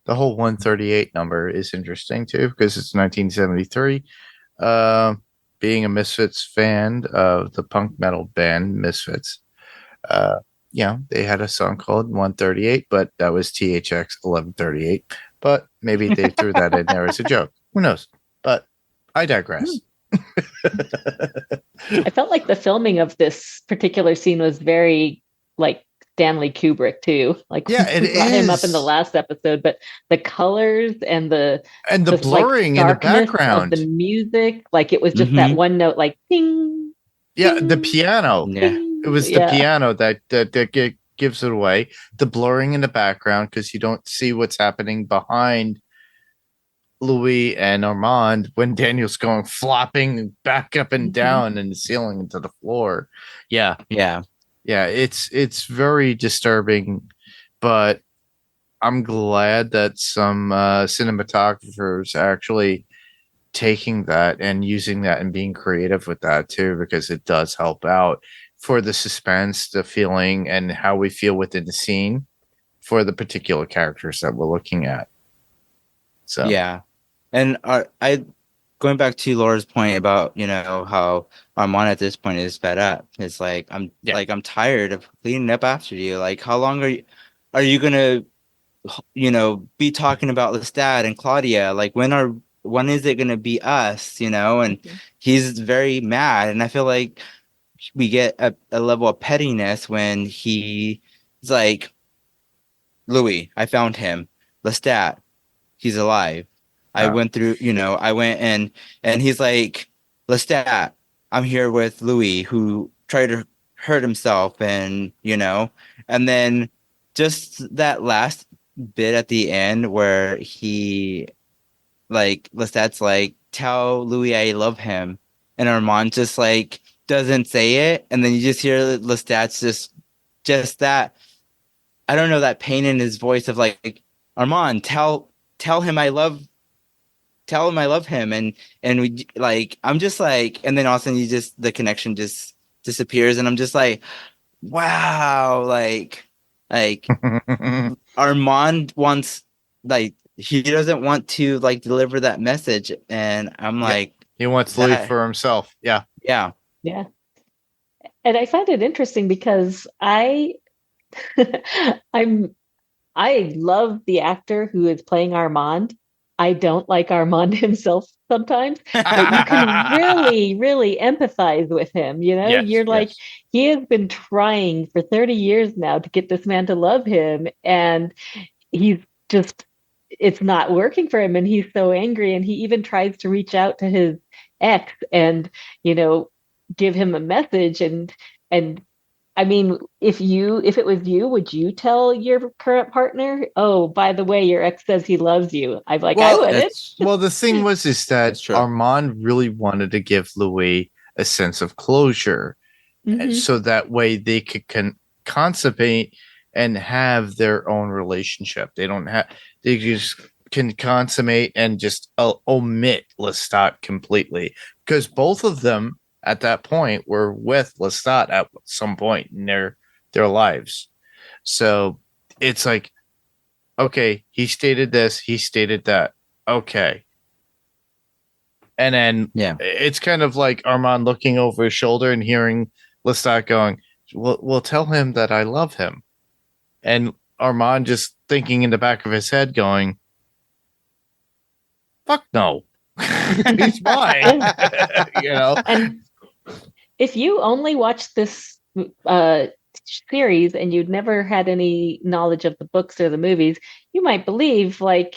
the whole 138 number is interesting too because it's 1973. Being a Misfits fan of the punk metal band Misfits, they had a song called 138, but that was THX 1138. but maybe they threw that in there as a joke. Who knows? But I digress. I felt like the filming of this particular scene was very like Stanley Kubrick too. Like Yeah, it we brought him up in the is. last episode, but the colors and the blurring in the darkness of the background. music, like it was just that one note, like ding. Yeah, ding, the piano. Yeah. ding. It was the piano that gives it away. The blurring in the background because you don't see what's happening behind Louis and Armand when Daniel's going flopping back up and down in the ceiling into the floor. Yeah, Yeah. it's very disturbing, but I'm glad that some cinematographers are actually taking that and using that and being creative with that too, because it does help out for the suspense, the feeling, and how we feel within the scene for the particular characters that we're looking at. So Yeah. And I going back to Laura's point about, how Armand at this point is fed up. It's like I'm tired of cleaning up after you. Like, how long are you gonna be talking about Lestat and Claudia? Like, when is it gonna be us? And he's very mad, and I feel like we get a level of pettiness when he's like, Louis, I found him. Lestat, he's alive. I went through, I went and he's like, Lestat, I'm here with Louis, who tried to hurt himself, and then just that last bit at the end where he Lestat's like, tell Louis I love him, and Armand just doesn't say it, and then you just hear Lestat's just that, I don't know, that pain in his voice of like, Armand, tell him I love him, and we I'm just and then all of a sudden the connection just disappears, and I'm just like, wow, Armand wants, he doesn't want to deliver that message, and I'm like, he wants Louis for himself. Yeah. Yeah. And I find it interesting because I love the actor who is playing Armand. I don't like Armand himself sometimes, but you can really, really empathize with him. You're like, he has been trying for 30 years now to get this man to love him, and he's just, it's not working for him, and he's so angry, and he even tries to reach out to his ex and give him a message, and I mean, if it was you, would you tell your current partner, oh, by the way, your ex says he loves you? I wouldn't. Well, the thing is that Armand really wanted to give Louis a sense of closure, so that way they could consummate and have their own relationship. They just can consummate and just omit Lestat completely, because both of them at that point were with Lestat at some point in their lives. So it's like, okay, he stated this, he stated that. Okay. And then it's kind of like Armand looking over his shoulder and hearing Lestat going, we'll tell him that I love him. And Armand just thinking in the back of his head going, fuck no. He's mine. And if you only watched this series and you'd never had any knowledge of the books or the movies, you might believe Armand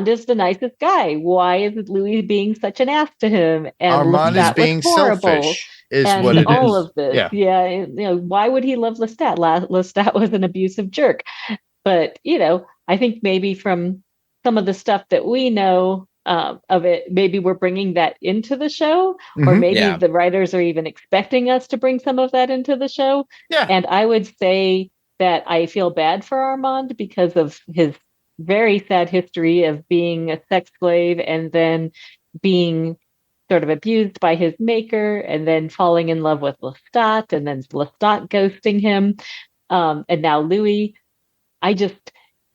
is the nicest guy. Why is Louis being such an ass to him? And Armand is being selfish, is and what it all is. Of this. Why would he love Lestat? Lestat was an abusive jerk. But I think maybe from some of the stuff that we know of it, maybe we're bringing that into the show, or maybe the writers are even expecting us to bring some of that into the show. And I would say that I feel bad for Armand because of his very sad history of being a sex slave and then being sort of abused by his maker and then falling in love with Lestat and then Lestat ghosting him. And now Louis,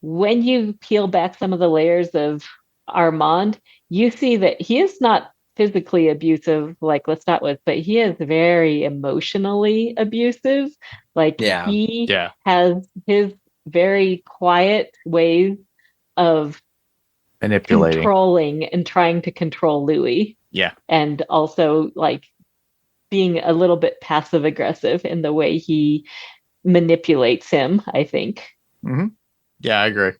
when you peel back some of the layers of Armand, you see that he is not physically abusive like Lestat was, but he is very emotionally abusive. He has his very quiet ways of Manipulating. controlling and trying to control Louis. Yeah. And also like being a little bit passive aggressive in the way he manipulates him, I think. Mm-hmm. Yeah, I agree.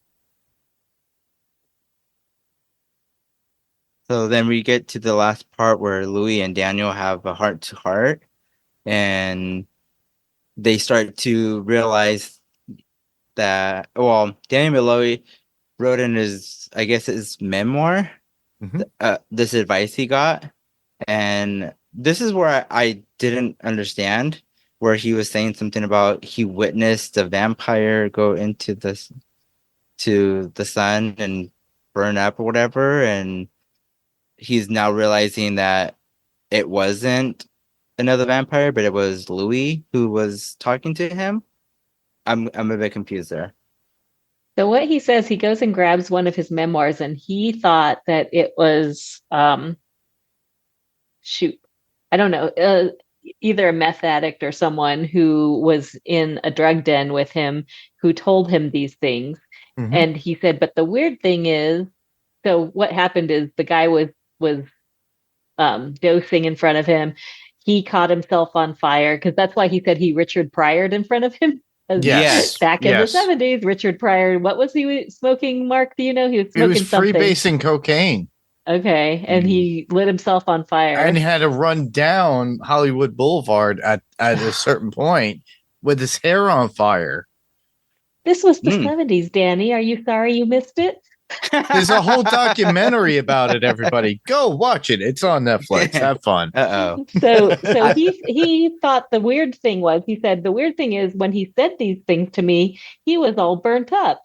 So then we get to the last part where Louis and Daniel have a heart to heart, and they start to realize that, well, Daniel Malloy wrote in his, I guess, his memoir, this advice he got. And this is where I didn't understand, where he was saying something about he witnessed a vampire go into to the sun and burn up or whatever, and he's now realizing that it wasn't another vampire, but it was Louis who was talking to him. I'm a bit confused there. So what he says, he goes and grabs one of his memoirs, and he thought that it was I don't know, either a meth addict or someone who was in a drug den with him who told him these things. And he said, but the weird thing is, so what happened is the guy was dosing in front of him. He caught himself on fire because that's why he said he Richard Pryored in front of him. Yes. Back in the 70s, Richard Pryor, what was he smoking, Mark? Do you know? He was smoking something. Freebasing cocaine. Okay. And he lit himself on fire. And he had to run down Hollywood Boulevard at a certain point with his hair on fire. This was the 70s, Danny. Are you sorry you missed it? There's a whole documentary about it, everybody. Go watch it. It's on Netflix. Have fun. Uh-oh. So he thought the weird thing was, he said, the weird thing is when he said these things to me, he was all burnt up.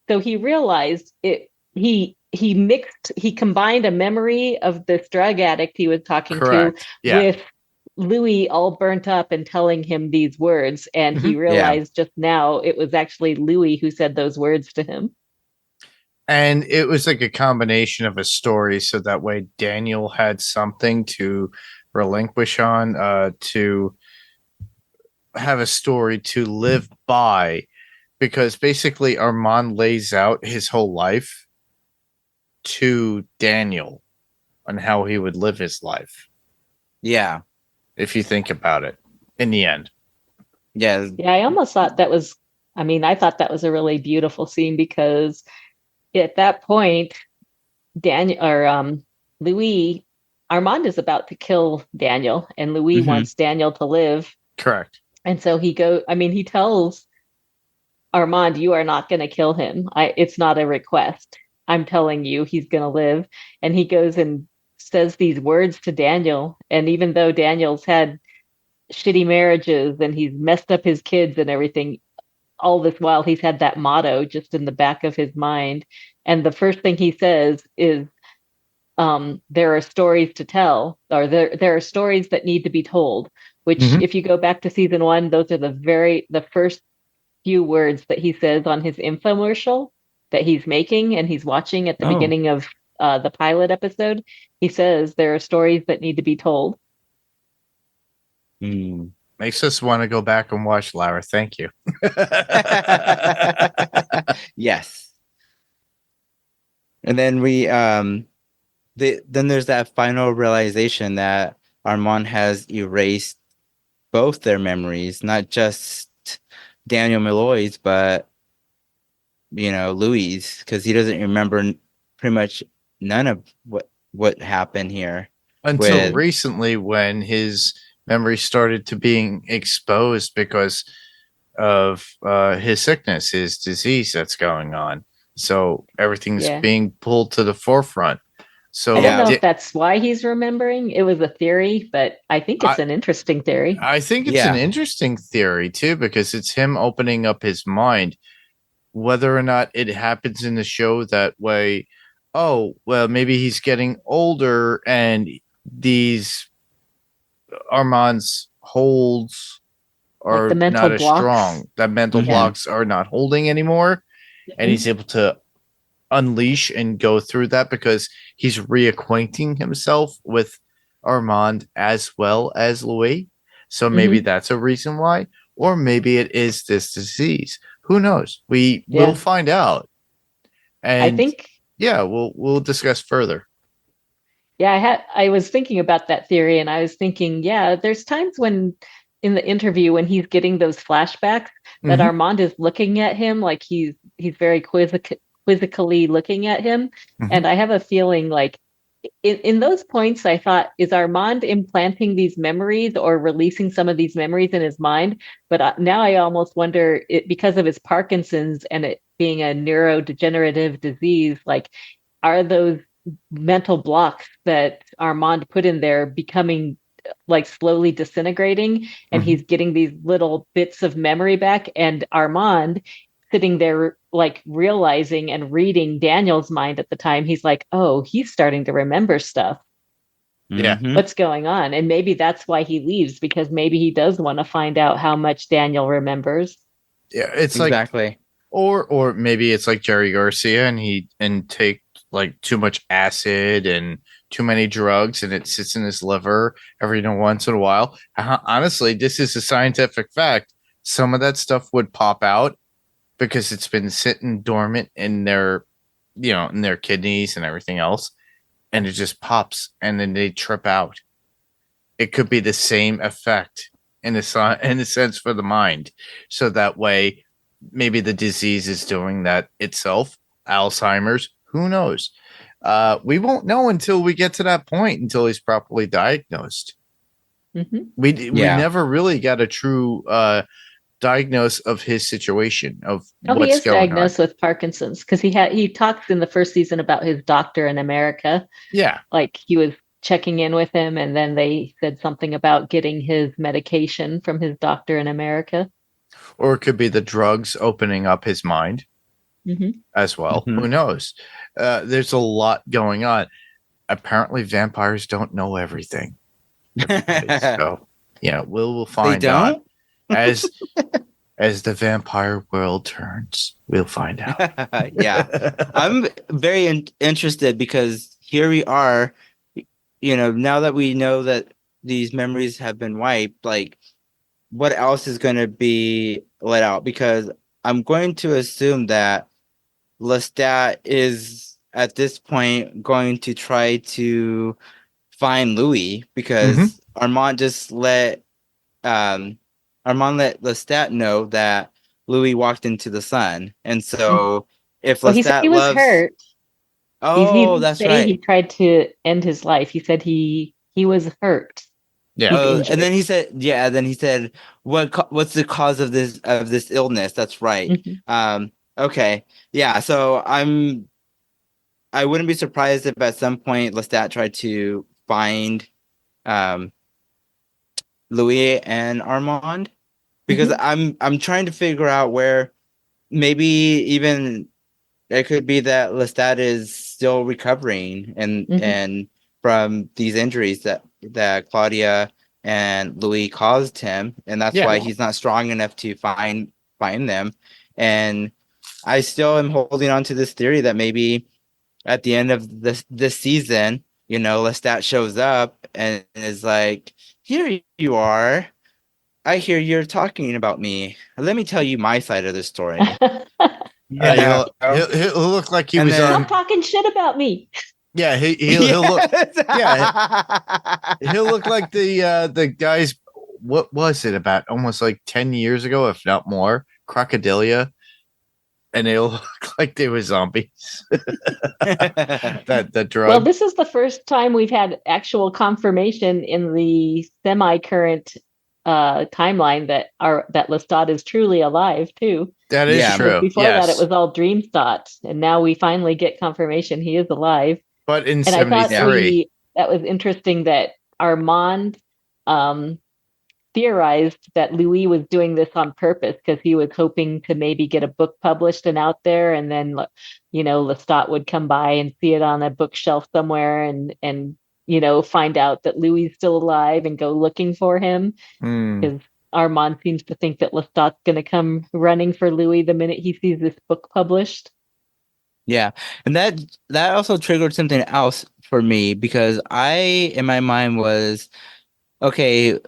So he realized it, he combined a memory of this drug addict he was talking to with Louis all burnt up and telling him these words. And he realized just now it was actually Louis who said those words to him. And it was like a combination of a story, so that way Daniel had something to relinquish on, to have a story to live by, because basically Armand lays out his whole life to Daniel on how he would live his life. Yeah. If you think about it, in the end. Yeah. Yeah, I almost thought that was, I thought that was a really beautiful scene because at that point, Daniel or Louis, Armand is about to kill Daniel, and Louis wants Daniel to live. Correct. And so he tells Armand, "You are not going to kill him. It's not a request. I'm telling you, he's going to live." And he goes and says these words to Daniel. And even though Daniel's had shitty marriages and he's messed up his kids and everything, all this while he's had that motto just in the back of his mind. And the first thing he says is, there are stories to tell, or there are stories that need to be told, which if you go back to season 1, those are the first few words that he says on his infomercial that he's making and he's watching at the beginning of the pilot episode. He says there are stories that need to be told. Makes us want to go back and watch Lara. Thank you. Yes. And then then there's that final realization that Armand has erased both their memories, not just Daniel Malloy's, but Louis, because he doesn't remember pretty much none of what happened here until recently, when his memory started to being exposed because of his sickness, his disease that's going on. So everything's being pulled to the forefront. So I don't know if that's why he's remembering. It was a theory, but I think it's an interesting theory. I think it's an interesting theory too, because it's him opening up his mind. Whether or not it happens in the show that way, oh, well, maybe he's getting older and these Armand's holds are like not as blocks. strong. That mental blocks are not holding anymore. And he's able to unleash and go through that because he's reacquainting himself with Armand as well as Louis. So maybe that's a reason why. Or maybe it is this disease. Who knows? We will find out. And I think yeah, we'll discuss further. Yeah, I was thinking about that theory and I was thinking, yeah, there's times when in the interview when he's getting those flashbacks that Mhm. Armand is looking at him like he's very quizzically looking at him. Mhm. And I have a feeling like in those points I thought, is Armand implanting these memories or releasing some of these memories in his mind? But now I almost wonder it because of his Parkinson's and it being a neurodegenerative disease, like are those mental blocks that Armand put in there becoming like slowly disintegrating and Mhm. he's getting these little bits of memory back and Armand sitting there like realizing and reading Daniel's mind at the time he's like, oh, he's starting to remember stuff. Yeah. Mhm. What's going on? And maybe that's why he leaves because maybe he does want to find out how much Daniel remembers. Yeah, it's like Exactly. or maybe it's like Jerry Garcia and he and take like too much acid and too many drugs and it sits in his liver every once in a while. Honestly, this is a scientific fact. Some of that stuff would pop out because it's been sitting dormant in their in their kidneys and everything else and it just pops and then they trip out. It could be the same effect in a sense for the mind. So that way, maybe the disease is doing that itself. Alzheimer's, who knows? We won't know until we get to that point, until he's properly diagnosed. Mhm. We Yeah. never really got a true diagnose of his situation of Oh, he what's is going on. diagnosed with Parkinson's because he talks in the first season about his doctor in America. Yeah, Like he was checking in with him, and then they said something about getting his medication from his doctor in America. or it could be the drugs opening up his mind Hmm. as well. Who Mhm. knows? There's a lot going on. Apparently, vampires don't know everything. Everybody. So, yeah, we'll They find out don't? as as the vampire world turns. We'll find out. Yeah. I'm very interested because here we are, now that we know that these memories have been wiped, like what else is going to be let out? Because I'm going to assume that Lestat is at this point going to try to find Louis Mhm. because um Armand let Lestat know that Louis walked into the sun. And so if Well, he said he Lestat was loves hurt. He Oh, didn't that's say he right. tried to end his life. He said he was hurt. Yeah. He's And injured. then he said, yeah, then he said, what's the cause of this illness? That's right. Mhm. Okay. Yeah, so I wouldn't be surprised if at some point Lestat tried to find um Louis and Armand because Mhm. I'm trying to figure out where maybe even it could be that Lestat is still recovering Mhm. and from these injuries that Claudia and Louis caused him, and that's Yeah. why Yeah. he's not strong enough to find them. And I still am holding on to this theory that maybe at the end of this season, Lestat shows up and is like, "Here you are. I hear you're talking about me. Let me tell you my side of the story." You know? He'll look like he And was Stop on. then talking shit about me. Yeah, he'll look. yes. Yeah, he'll look like the guys. What was it about? Almost like 10 years ago, if not more. Crocodilia, and they'll look like they were zombies. That Well, drug. this is the first time we've had actual confirmation in the semi-current timeline that Lestat is truly alive too. That is Yeah. Because true. before that, it Yes, was all dream thoughts, and now we finally get confirmation he is alive. but in And I thought Yeah. '73. that was interesting that Armand um, theorized that Louis was doing this on purpose because he was hoping to maybe get a book published and out there, and then Lestat would come by and see it on a bookshelf somewhere, and find out that Louis is still alive and go looking for him Hmm. because Armand seems to think that Lestat's going to come running for Louis the minute he sees this book published. Yeah. And that also triggered something else for me because I in my mind was, okay,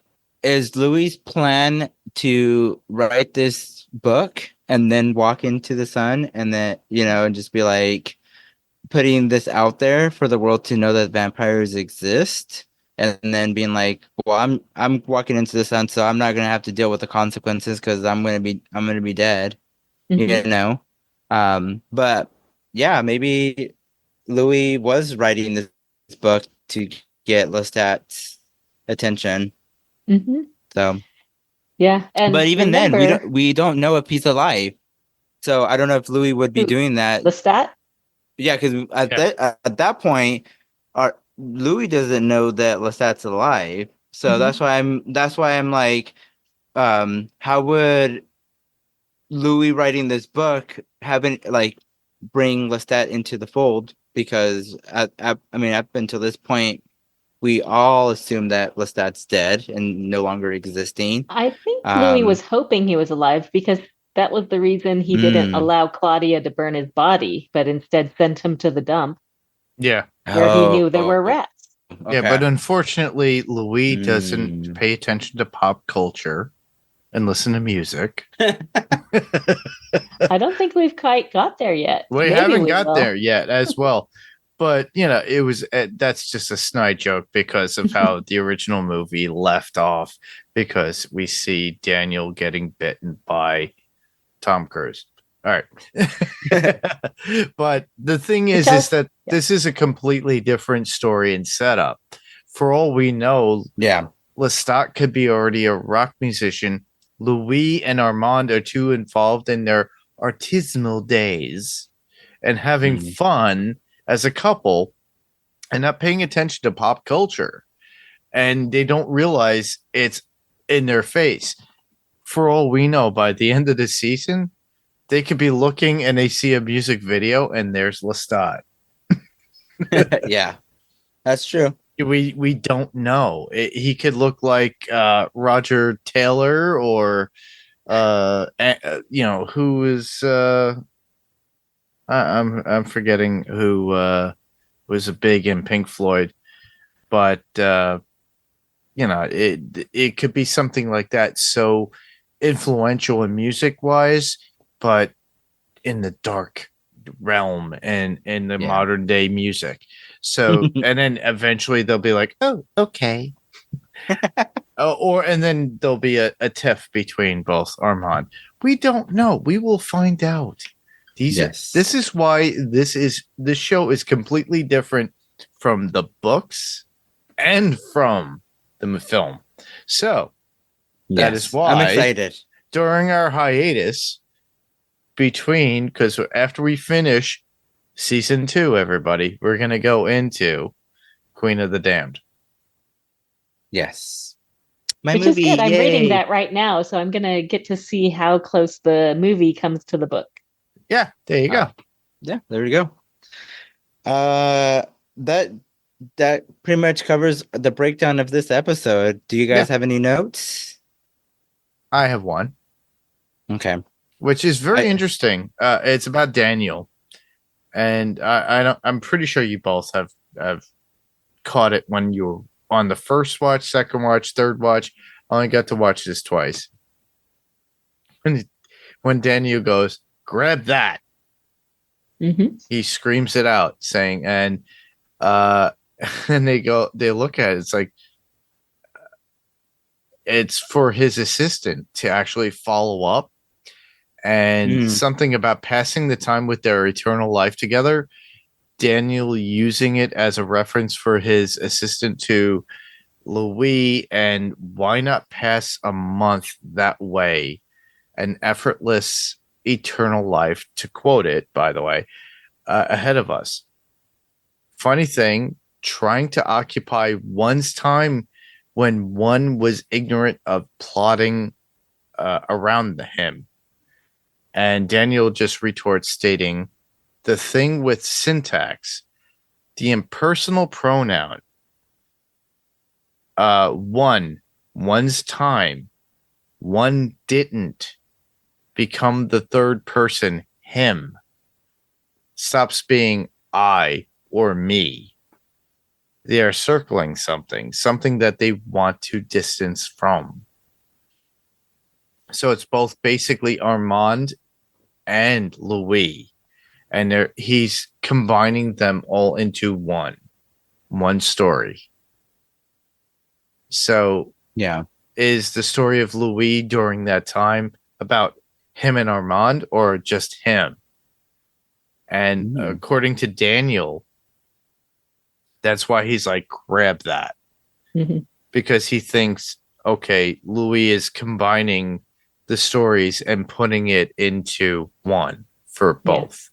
is Louis' plan to write this book and then walk into the sun, and then and just be like putting this out there for the world to know that vampires exist, and then being like, well, I'm walking into the sun, so I'm not gonna have to deal with the consequences because I'm gonna be dead, Mhm. But yeah, maybe Louis was writing this book to get Lestat's attention. Mhm. So, Yeah, but and even then, remember we don't know if he's alive. So I don't know if Louis would be who doing that. Lestat. Yeah, because Yeah. at that point, our Louis doesn't know that Lestat's alive. So Mhm. that's why I'm like, how would Louis writing this book having like bring Lestat into the fold? Because I mean, up until this point, we all assume that Lestat's dead and no longer existing. I think Louis Um, was hoping he was alive because that was the reason he didn't mm, allow Claudia to burn his body, but instead sent him to the dump Yeah. where he knew there oh, were rats. Yeah, okay. but unfortunately, Louis doesn't Mm. pay attention to pop culture and listen to music. I don't think we've quite got there yet. We Maybe haven't we got will. there yet as well. But, it was that's just a snide joke because of how the original movie left off, because we see Daniel getting bitten by Tom Cruise. All right. But the thing is tells- that yeah. this is a completely different story and setup. For all we know, Yeah. Lestat could be already a rock musician. Louis and Armand are too involved in their artisanal days and having Mm. fun as a couple and not paying attention to pop culture. And they don't realize it's in their face. For all we know, by the end of the season, they could be looking and they see a music video and there's Lestat. Yeah, that's true. We don't know. He could look like Roger Taylor or who is I'm forgetting who was a big in Pink Floyd, but it could be something like that. So influential in music wise, but in the dark realm and in the Yeah. modern day music. So and then eventually they'll be like, oh, okay. And then there'll be a tiff between both Armand. We don't know. We will find out. Yes. This is why this show is completely different from the books and from the film. So that is why I'm excited. during our hiatus because after we finish season 2, everybody, we're gonna go into Queen of the Damned. Yes. Which is good. I'm reading that right now, so I'm gonna get to see how close the movie comes to the book. Yeah, there you go. Yeah, there we go. That pretty much covers the breakdown of this episode. Do you guys have any notes? I have one. Okay. Which is very interesting. It's about Daniel, and I'm pretty sure you both have caught it when you were on the first watch, second watch, third watch. I only got to watch this twice. When Daniel goes, grab that, he screams it out, saying, and they look at it. It's like it's for his assistant to actually follow up. And something about passing the time with their eternal life together, Daniel using it as a reference for his assistant to Louis, and why not pass a month that way? An effortless eternal life, to quote it, by the way, ahead of us. Funny thing, trying to occupy one's time when one was ignorant of plotting around him. And Daniel just retorts, stating, the thing with syntax, the impersonal pronoun, one's time, one didn't become the third person, him, stops being I or me. They are circling something that they want to distance from. So it's both basically Armand and Louis, and he's combining them all into one story. So, Yeah. is the story of Louis during that time about him and Armand, or just him? And according to Daniel, that's why he's like, grab that. Mhm. Because he thinks, okay, Louis is combining the stories and putting it into one for both.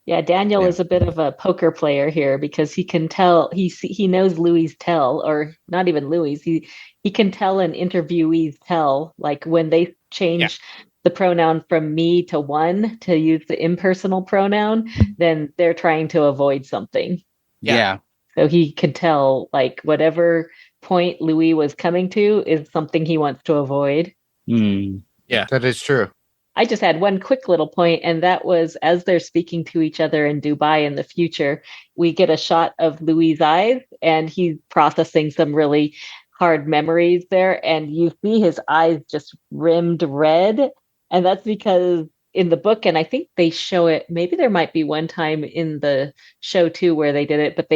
Yeah, Daniel is a bit of a poker player here because he can tell he knows Louis' tell, or not even Louis. He can tell an interviewee's tell, like when they change the pronoun from me to one to use the impersonal pronoun, then they're trying to avoid something. Yeah. So he could tell like whatever point Louis was coming to is something he wants to avoid. Yeah, that is true. I just had one quick little point, and that was as they're speaking to each other in Dubai in the future, we get a shot of Louis' eyes, and he's processing some really hard memories there. And you see his eyes just rimmed red. And that's because in the book, and I think they show it, maybe there might be one time in the show too where they did it, but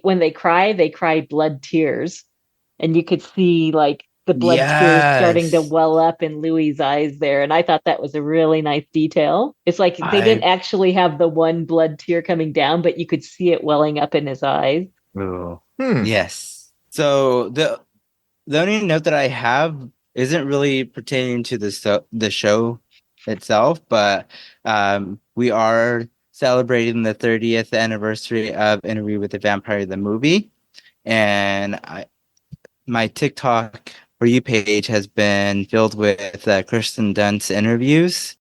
when they cry blood tears. And you could see like the blood tears starting to well up in Louis' eyes there. And I thought that was a really nice detail. It's like they didn't actually have the one blood tear coming down, but you could see it welling up in his eyes. Yes. So the only note that I have isn't really pertaining to the show itself, but we are celebrating the 30th anniversary of Interview with the Vampire, the movie. And my TikTok For You page has been filled with Kristen Dunst's interviews.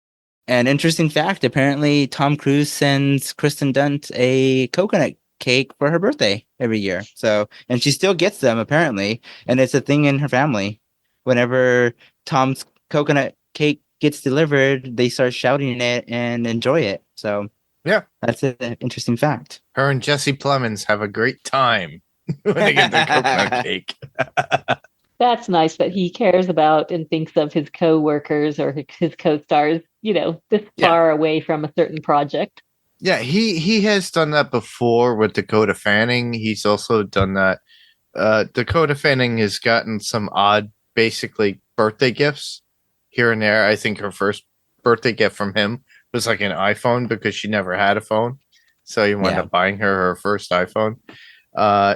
An interesting fact, apparently Tom Cruise sends Kristen Dunst a coconut cake for her birthday every year. So, and she still gets them apparently, and it's a thing in her family. Whenever Tom's coconut cake gets delivered, they start shouting it and enjoy it. So, yeah, that's an interesting fact. Her and Jesse Plemons have a great time when they get their coconut cake. That's nice that he cares about and thinks of his co-workers or his co-stars, this far away from a certain project. Yeah, he has done that before with Dakota Fanning. He's also done that. Dakota Fanning has gotten some odd, basically, birthday gifts here and there. I think her first birthday gift from him was like an iPhone because she never had a phone. So he wound up buying her first iPhone.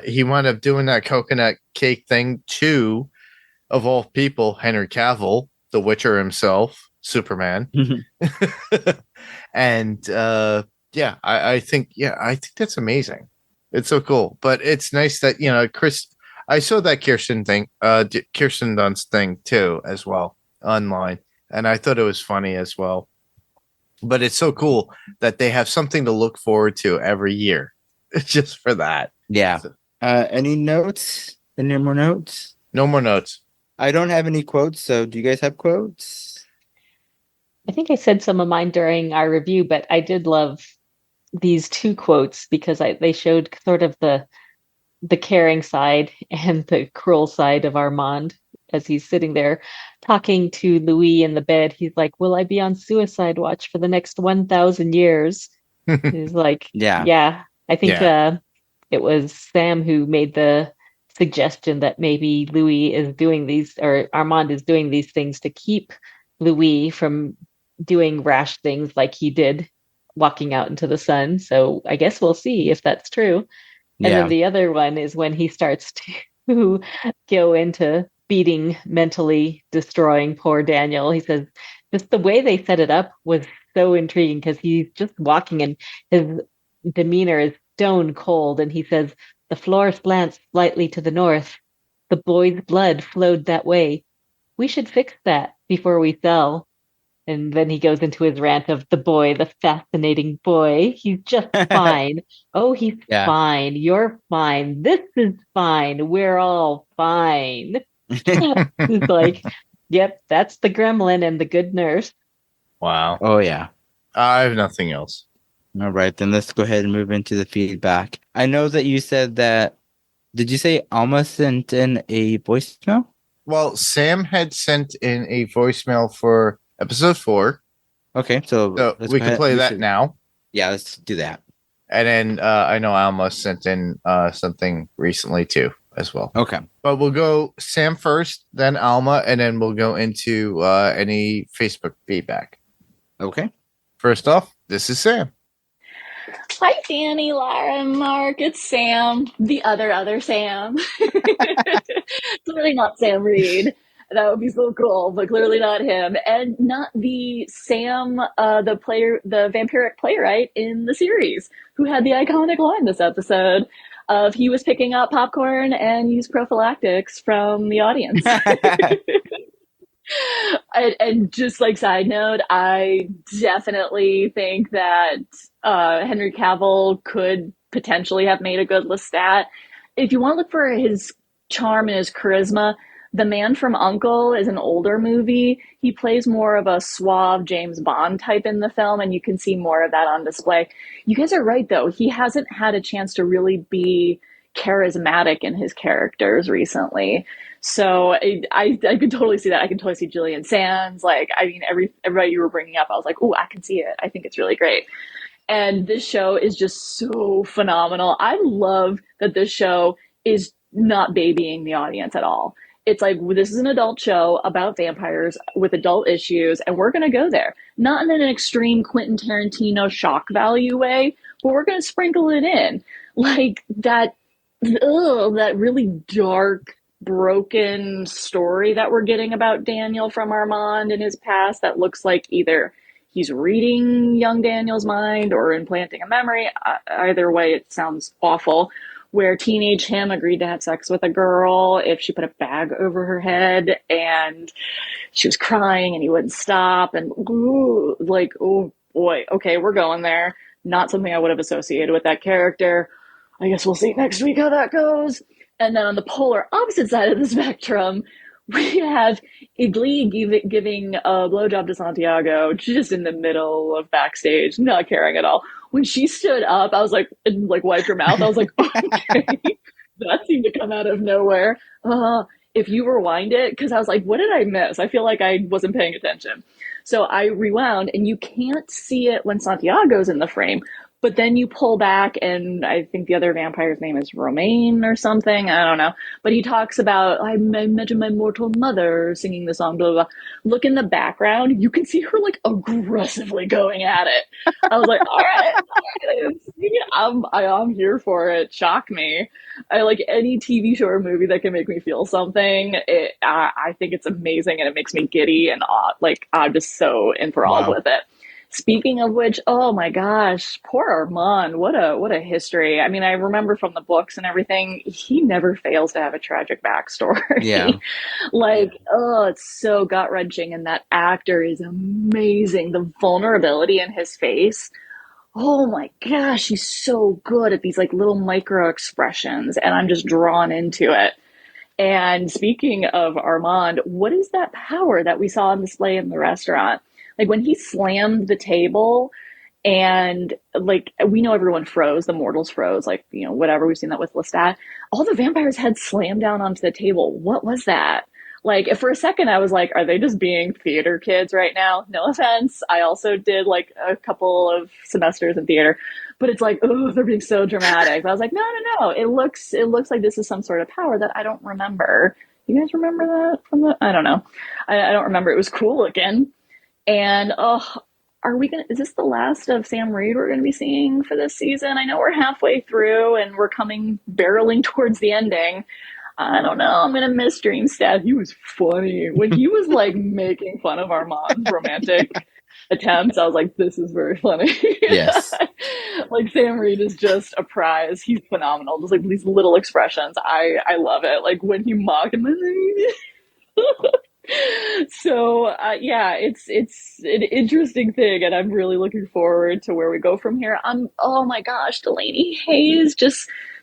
He wound up doing that coconut cake thing too. Of all people, Henry Cavill, the Witcher himself, Superman. And I think that's amazing. It's so cool. But it's nice that, I saw that Kirsten Dunst thing too as well online. And I thought it was funny as well. But it's so cool that they have something to look forward to every year just for that. Yeah. Any notes? Any more notes? No more notes. I don't have any quotes, so do you guys have quotes? I think I said some of mine during our review, but I did love these two quotes because they showed sort of the caring side and the cruel side of Armand as he's sitting there talking to Louis in the bed. He's like, "Will I be on suicide watch for the next 1,000 years?" He's like, "Yeah." I think it was Sam who made the suggestion that maybe Louis is doing these, or Armand is doing these things to keep Louis from doing rash things like he did walking out into the sun. So I guess we'll see if that's true. And then the other one is when he starts to go into beating, mentally destroying poor Daniel. He says, just the way they set it up was so intriguing because he's just walking and his demeanor is stone cold. And he says, the floor slants slightly to the north. The boy's blood flowed that way. We should fix that before we sell. And then he goes into his rant of the boy, the fascinating boy. He's just fine. Oh, he's fine. You're fine. This is fine. We're all fine. It's like, yep, that's the gremlin and the good nurse. Wow. Oh, yeah. I have nothing else. All right, then let's go ahead and move into the feedback. I know that you said that. Did you say Alma sent in a voicemail? Well, Sam had sent in a voicemail for episode 4, Okay, so So let's we go can ahead. play that now. Yeah, let's do that. And then I know Alma sent in something recently too, as well. Okay. But we'll go Sam first, then Alma, and then we'll go into any Facebook feedback. Okay. First off, this is Sam. Hi, Danny, Lara, and Mark. It's Sam, the other Sam. It's really not Sam Reed. That would be so cool, but clearly not him, and not the Sam, the vampiric playwright in the series, who had the iconic line this episode of he was picking up popcorn and used prophylactics from the audience. And just like side note, I definitely think that Henry Cavill could potentially have made a good Lestat. If you want to look for his charm and his charisma, The Man from Uncle is an older movie. He plays more of a suave James Bond type in the film, and you can see more of that on display. You guys are right, though. He hasn't had a chance to really be charismatic in his characters recently. So I can totally see that. I can totally see Julian Sands. Like, I mean, everybody you were bringing up, I was like, oh, I can see it. I think it's really great. And this show is just so phenomenal. I love that this show is not babying the audience at all. It's like, this is an adult show about vampires with adult issues, and we're going to go there. Not in an extreme Quentin Tarantino shock value way, but we're going to sprinkle it in. Like that really dark, broken story that we're getting about Daniel from Armand in his past that looks like either he's reading young Daniel's mind or implanting a memory. Either way, it sounds awful. Where teenage him agreed to have sex with a girl if she put a bag over her head, and she was crying and he wouldn't stop. And ooh, like, oh boy, okay, we're going there. Not something I would have associated with that character. I guess we'll see next week how that goes. And then on the polar opposite side of the spectrum, we have Igli giving a blowjob to Santiago just in the middle of backstage, not caring at all. When she stood up, I was like, and like wiped her mouth. I was like, okay, that seemed to come out of nowhere. If you rewind it, because I was like, what did I miss? I feel like I wasn't paying attention. So I rewound, and you can't see it when Santiago's in the frame. But then you pull back, and I think the other vampire's name is Romaine or something. I don't know. But he talks about, I imagine my mortal mother singing the song, blah, blah, blah. Look in the background. You can see her like aggressively going at it. I was like, all right, I'm here for it. Shock me. I like any TV show or movie that can make me feel something. I think it's amazing, and it makes me giddy, and like I'm just so enthralled with it. Speaking of which, oh my gosh, poor Armand. What a history. I mean, I remember from the books and everything, he never fails to have a tragic backstory. Yeah. Like, oh, it's so gut-wrenching, and that actor is amazing. The vulnerability in his face. Oh my gosh, he's so good at these like little micro expressions, and I'm just drawn into it. And speaking of Armand, what is that power that we saw on display in the restaurant? Like when he slammed the table, and like we know everyone froze, the mortals froze, like, you know, whatever, we've seen that with Lestat. All the vampires' heads slammed down onto the table. What was that? Like, for a second I was like, are they just being theater kids right now? No offense. I also did like a couple of semesters in theater, but it's like, oh, they're being so dramatic. But I was like, no. It looks like this is some sort of power that I don't remember. You guys remember that from the? I don't know. I don't remember. It was cool looking. And is this the last of Sam Reed we're going to be seeing for this season? I know we're halfway through and we're barreling towards the ending. I don't know. I'm going to miss Dreamstat. He was funny. When he was like making fun of Armand's romantic attempts, I was like, this is very funny. Yes. Like Sam Reed is just a prize. He's phenomenal. Just like these little expressions. I love it. Like when he mocked him. So yeah, it's an interesting thing, and I'm really looking forward to where we go from here. Oh my gosh, Delaney Hayes,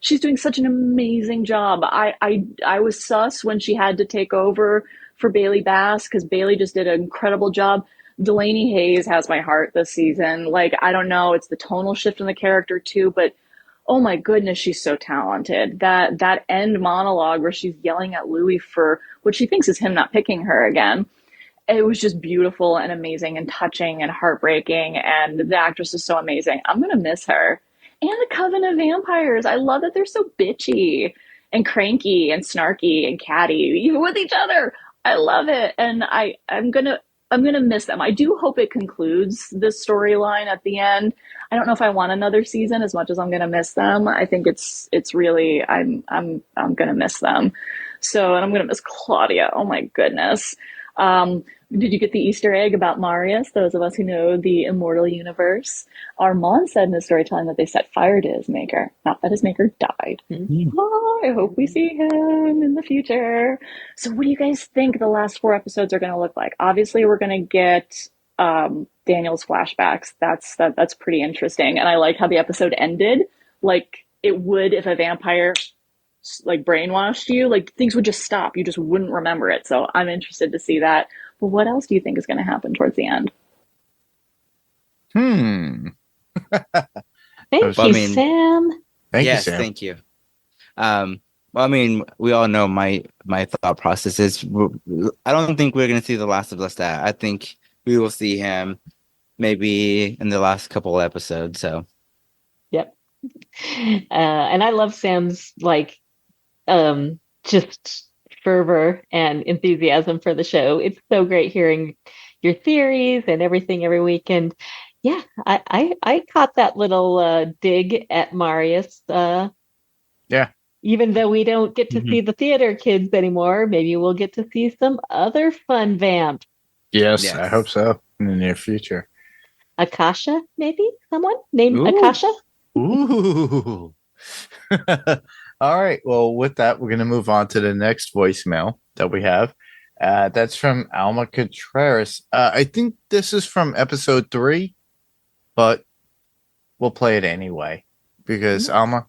she's doing such an amazing job. I was sus when she had to take over for Bailey Bass, because Bailey just did an incredible job. Delaney Hayes has my heart this season. Like, I don't know, it's the tonal shift in the character too, but oh my goodness, she's so talented. That end monologue where she's yelling at Louis for what she thinks is him not picking her again. it was just beautiful and amazing and touching and heartbreaking. And the actress is so amazing. I'm going to miss her. And the Coven of Vampires. I love that they're so bitchy and cranky and snarky and catty, even with each other. I love it. And I'm gonna miss them. I do hope it concludes this storyline at the end. I don't know if I want another season as much as I'm gonna miss them. I think it's really I'm gonna miss them. So, and I'm gonna miss Claudia. Oh my goodness. Did you get the Easter egg about Marius? Those of us who know the immortal universe. Armand said in his storytelling that they set fire to his maker, not that his maker died. Oh, I hope we see him in the future. So, what do you guys think the last 4 episodes are going to look like? Obviously, we're going to get Daniel's flashbacks. That's pretty interesting, and I like how the episode ended. Like it would if a vampire like brainwashed you, like things would just stop. You just wouldn't remember it. So I'm interested to see that. But what else do you think is going to happen towards the end? Thank Well, you, I mean- Sam. Thank yes, you, Sam. thank you. Well, I mean, we all know my thought process is I don't think we're going to see the last of Lestat. I think we will see him maybe in the last couple of episodes. So Yep. And I love Sam's like just fervor and enthusiasm for the show. It's so great hearing your theories and everything every week. And yeah, I caught that little dig at Marius. Yeah. Even though we don't get to Mhm. see the theater kids anymore, maybe we'll get to see some other fun vamps. Yes, Yes. I hope so in the near future. Akasha, maybe someone named Ooh. Akasha. Ooh. All right. Well, with that, we're going to move on to the next voicemail that we have. That's from Alma Contreras. I think this is from episode 3, but we'll play it anyway because Alma,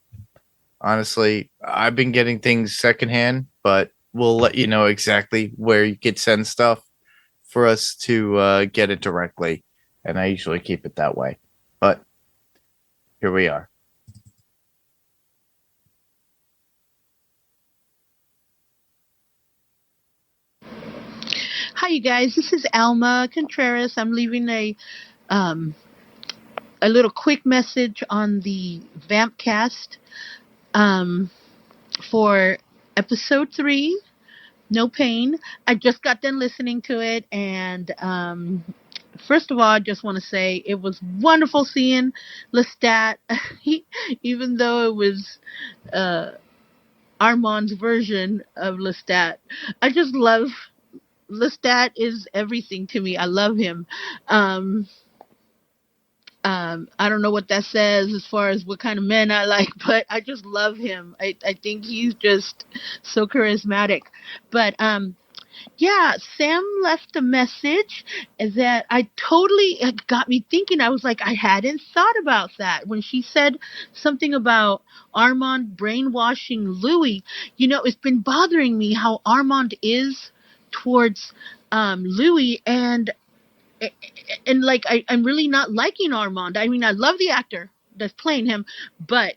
honestly, I've been getting things secondhand, but we'll let you know exactly where you could send stuff for us to get it directly. And I usually keep it that way. But here we are. Hi, you guys. This is Alma Contreras. I'm leaving a little quick message on the Vamp Cast for episode 3. No pain. I just got done listening to it, and first of all, I just want to say it was wonderful seeing Lestat, even though it was Armand's version of Lestat. I just love Lestat is everything to me. I love him. I don't know what that says as far as what kind of men I like, but I just love him. I think he's just so charismatic. But yeah, Sam left a message that I totally it got me thinking. I was like, I hadn't thought about that when she said something about Armand brainwashing Louis. You know, it's been bothering me how Armand is towards Louis, and like I'm really not liking Armand. I mean, I love the actor that's playing him, but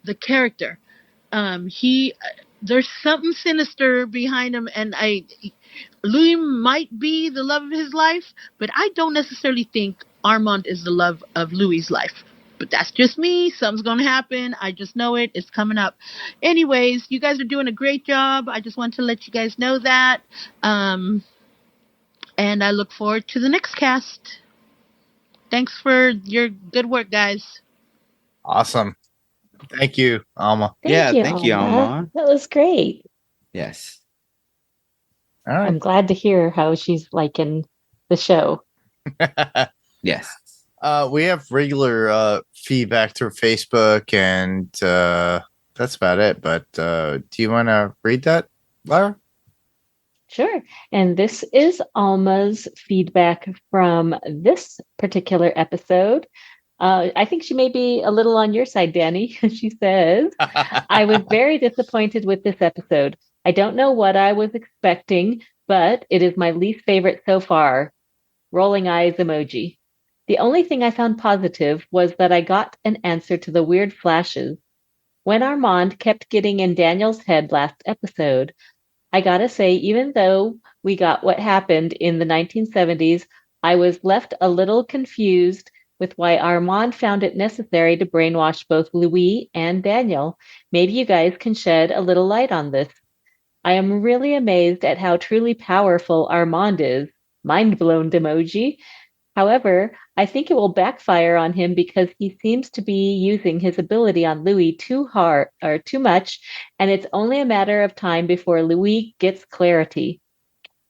the character, he there's something sinister behind him, and Louis might be the love of his life, but I don't necessarily think Armand is the love of Louis's life. But that's just me. Something's gonna happen. I just know it. It's coming up. Anyways, you guys are doing a great job. I just want to let you guys know that. And I look forward to the next cast. Thanks for your good work, guys. Awesome. Thank you, Alma. Thank you, Alma. Alma. That was great. Yes. All right. I'm glad to hear how she's liking the show. Yes. We have regular feedback through Facebook, and that's about it. But do you want to read that, Lara? Sure. And this is Alma's feedback from this particular episode. I think she may be a little on your side, Danny. She says, I was very disappointed with this episode. I don't know what I was expecting, but it is my least favorite so far. Rolling eyes emoji. The only thing I found positive was that I got an answer to the weird flashes. When Armand kept getting in Daniel's head last episode, I gotta say, even though we got what happened in the 1970s, I was left a little confused with why Armand found it necessary to brainwash both Louis and Daniel. Maybe you guys can shed a little light on this. I am really amazed at how truly powerful Armand is. Mind blown emoji. However, I think it will backfire on him because he seems to be using his ability on Louis too hard or too much, and it's only a matter of time before Louis gets clarity.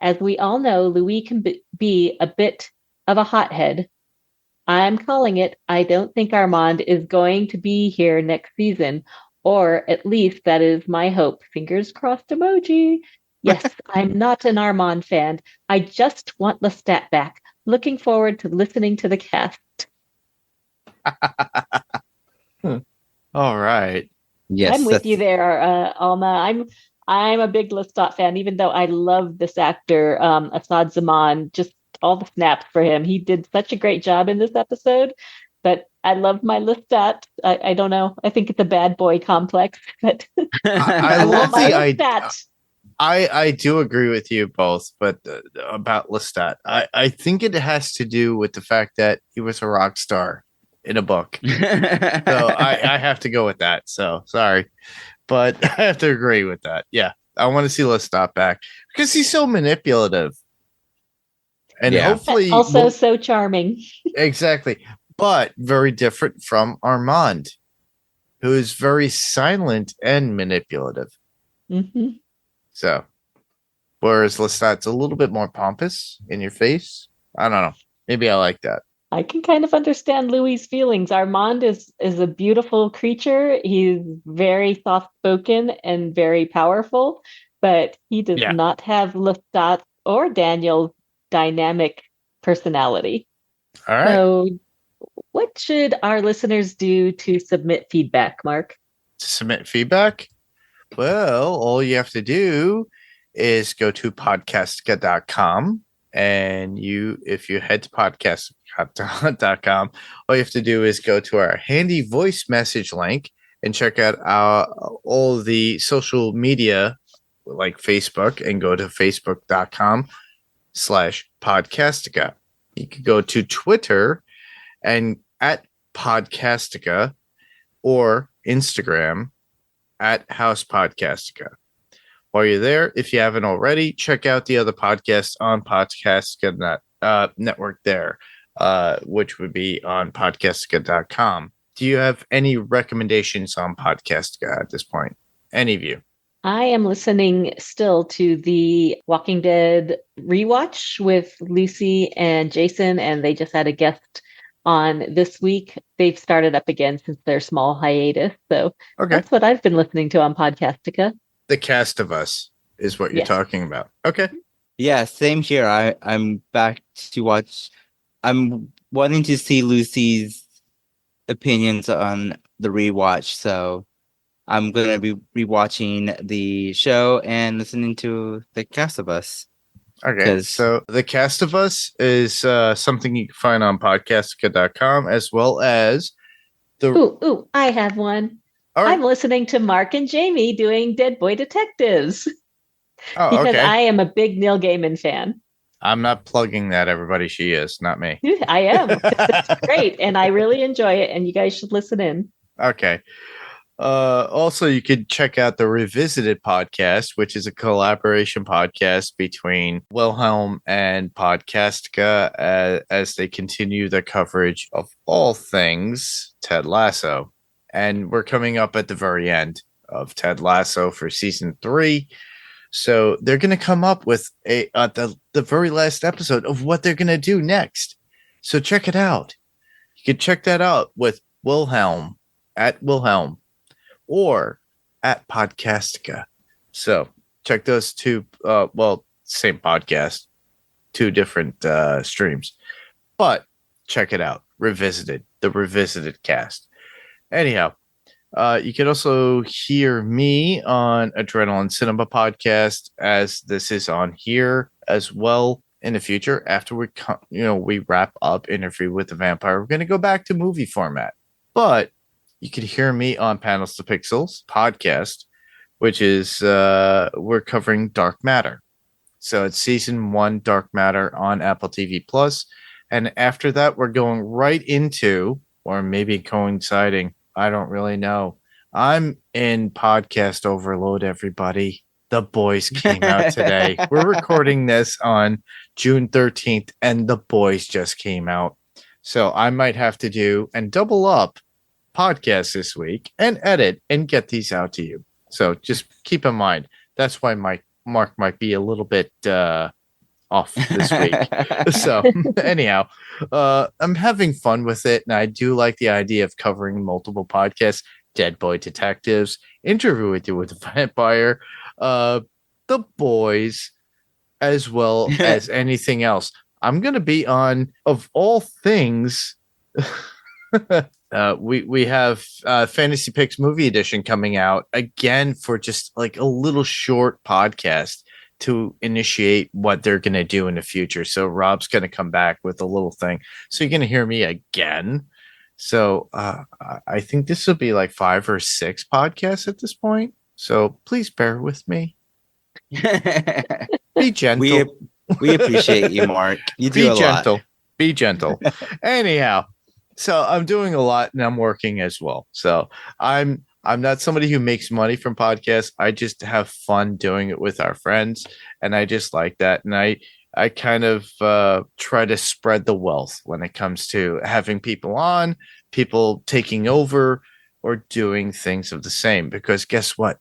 As we all know, Louis can be a bit of a hothead. I'm calling it. I don't think Armand is going to be here next season, or at least that is my hope. Fingers crossed emoji. Yes, I'm not an Armand fan. I just want Lestat back. Looking forward to listening to the cast. All right. Yes, I'm with you that's- there, Alma. I'm a big Lestat fan, even though I love this actor, Assad Zaman. Just all the snaps for him. He did such a great job in this episode. But I love my Lestat. I don't know. I think it's a bad boy complex, but I I want love my the idea. Lestat. I do agree with you both, but about Lestat, I think it has to do with the fact that he was a rock star in a book. So I have to go with that. So sorry, but I have to agree with that. Yeah, I want to see Lestat back because he's so manipulative, and Yeah. hopefully, Also so charming. exactly, but very different from Armand, who is very silent and manipulative. Hmm. So, whereas Lestat's a little bit more pompous in your face. I don't know. Maybe I like that. I can kind of understand Louis' feelings. Armand is a beautiful creature. He's very soft spoken and very powerful, but he does Yeah. not have Lestat or Daniel's dynamic personality. All right. So, what should our listeners do to submit feedback, Mark? To submit feedback, well, all you have to do is go to podcastica.com. And if you head to podcastica.com, all you have to do is go to our handy voice message link and check out all the social media like Facebook and go to facebook.com/podcastica. You could go to Twitter and at Podcastica or Instagram at House Podcastica. While you're there, if you haven't already, check out the other podcasts on Podcastica network there, which would be on podcastica.com. Do you have any recommendations on Podcastica at this point? Any of you? I am listening still to the Walking Dead rewatch with Lucy and Jason, and they just had a guest on this week. They've started up again since their small hiatus. So Okay. that's what I've been listening to on Podcastica. The Cast of Us is what you're Yes. talking about. Okay. Yeah, same here. I'm back to watch. I'm wanting to see Lucy's opinions on the rewatch, so I'm gonna be rewatching the show and listening to the Cast of Us. Okay. 'Cause- So The Cast of Us is something you can find on podcastica.com as well as the. Ooh, I have one. All right. I'm listening to Mark and Jamie doing Dead Boy Detectives Oh, because okay. I am a big Neil Gaiman fan. I'm not plugging that, everybody. She is, not me. I am. It's great, and I really enjoy it, and you guys should listen in. Okay. Also, you could check out the Revisited podcast, which is a collaboration podcast between Wilhelm and Podcastica as they continue their coverage of all things Ted Lasso. And we're coming up at the very end of Ted Lasso for season 3. So they're going to come up with the very last episode of what they're going to do next. So check it out. You can check that out with Wilhelm at Wilhelm or at Podcastica. So check those two. Same podcast, 2 different streams, but check it out. Revisited, the Revisited cast. Anyhow, you can also hear me on Adrenaline Cinema podcast, as this is on here as well in the future. After we wrap up Interview with the Vampire, we're going to go back to movie format. But you can hear me on Panels to Pixels podcast, which is we're covering Dark Matter. So it's season 1 Dark Matter on Apple TV Plus. And after that, we're going right into, or maybe coinciding, I don't really know. I'm in podcast overload, everybody. The Boys came out today. We're recording this on June 13th, and The Boys just came out. So I might have to do and double up podcasts this week and edit and get these out to you. So just keep in mind, that's why Mark might be a little bit off this week. So anyhow, I'm having fun with it, and I do like the idea of covering multiple podcasts: Dead Boy Detectives, Interview with You with the Vampire, The Boys, as well as anything else. I'm gonna be on, of all things. We have Fantasy Picks Movie Edition coming out again for just like a little short podcast to initiate what they're going to do in the future. So Rob's going to come back with a little thing. So you're going to hear me again. So I think this will be like 5 or 6 podcasts at this point. So please bear with me. Be gentle. We appreciate you, Mark. You do a lot. Be gentle. Anyhow. So I'm doing a lot, and I'm working as well. So I'm not somebody who makes money from podcasts. I just have fun doing it with our friends, and I just like that. And I kind of try to spread the wealth when it comes to having people on, people taking over, or doing things of the same. Because guess what?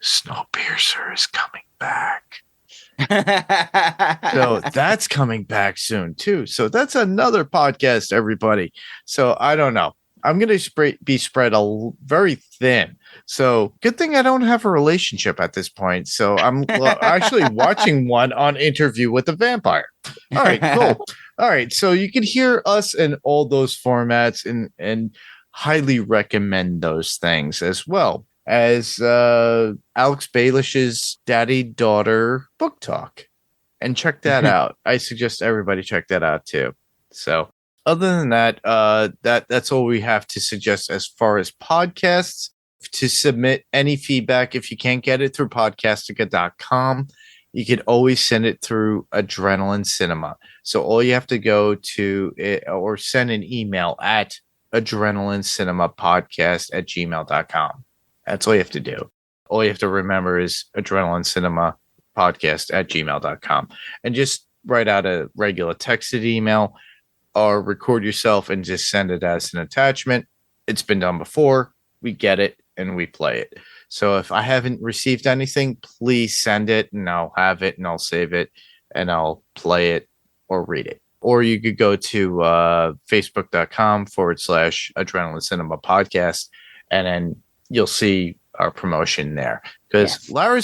Snowpiercer is coming back. So that's coming back soon too. So that's another podcast, everybody. So I don't know. I'm going to be spread very thin. So good thing I don't have a relationship at this point. So I'm actually watching one on Interview with the Vampire. All right, cool. All right. So you can hear us in all those formats and highly recommend those things as well as Alex Bailish's Daddy-Daughter Book Talk. And check that out. I suggest everybody check that out too. So other than that, that's all we have to suggest as far as podcasts. To submit any feedback, if you can't get it through podcastica.com, you can always send it through Adrenaline Cinema. So all you have to go to it, or send an email at adrenalincinemapodcast@gmail.com. That's all you have to do. All you have to remember is adrenalincinemapodcast@gmail.com. And just write out a regular texted email or record yourself and just send it as an attachment. It's been done before. We get it and we play it. So if I haven't received anything, please send it and I'll have it and I'll save it and I'll play it or read it. Or you could go to facebook.com/Adrenaline Cinema Podcast, and then you'll see our promotion there. Because Lara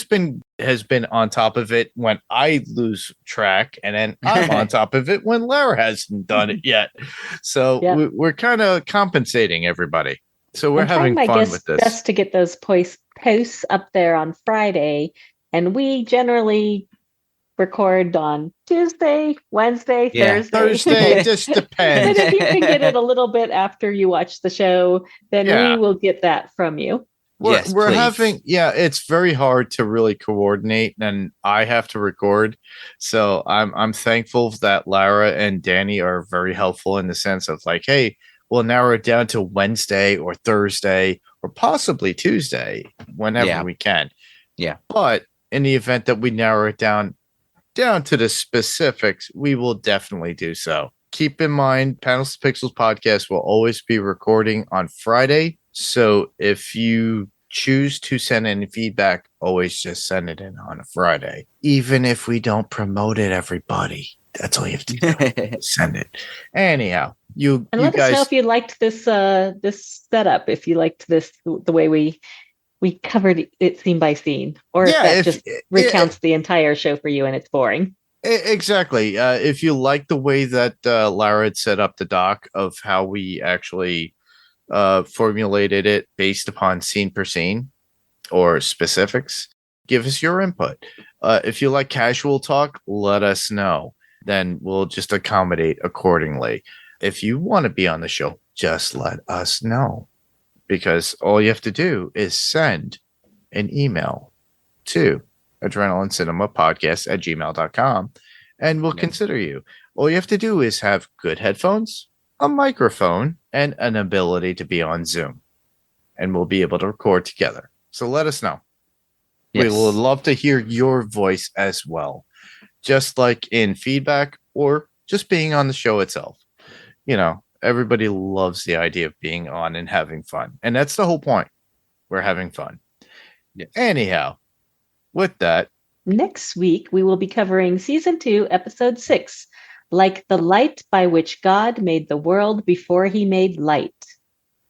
has been on top of it when I lose track, and then I'm on top of it when Lara hasn't done it yet. So we're kind of compensating everybody. So we're having fun with this. Just to get those posts up there on Friday, and we generally record on Tuesday, Wednesday, Thursday. It just depends. But if you can get it a little bit after you watch the show, then we will get that from you. We're having, it's very hard to really coordinate, and I have to record. So I'm thankful that Lara and Danni are very helpful in the sense of like, hey, we'll narrow it down to Wednesday or Thursday or possibly Tuesday whenever we can. Yeah. But in the event that we narrow it down to the specifics, we will definitely do so. Keep in mind, Panels to Pixels podcast will always be recording on Friday. So if you choose to send any feedback, always just send it in on a Friday. Even if we don't promote it, everybody. That's all you have to do. Send it. Anyhow, you let guys us know if you liked this setup, if you liked the way we covered it scene by scene, or if that just recounts the entire show for you and it's boring. Exactly. If you like the way that Lara had set up the doc of how we actually formulated it based upon scene per scene or specifics, give us your input. If you like casual talk, let us know. Then we'll just accommodate accordingly. If you want to be on the show, just let us know. Because all you have to do is send an email to adrenalinecinema podcast@gmail.com, and we'll consider you. All you have to do is have good headphones, a microphone, and an ability to be on Zoom, and we'll be able to record together. So let us know. We would love to hear your voice as well, just like in feedback or just being on the show itself. You know, everybody loves the idea of being on and having fun. And that's the whole point. We're having fun. Yes. Anyhow, with that, Next week, we will be covering Season 2, Episode 6, Like the Light by Which God Made the World Before He Made Light.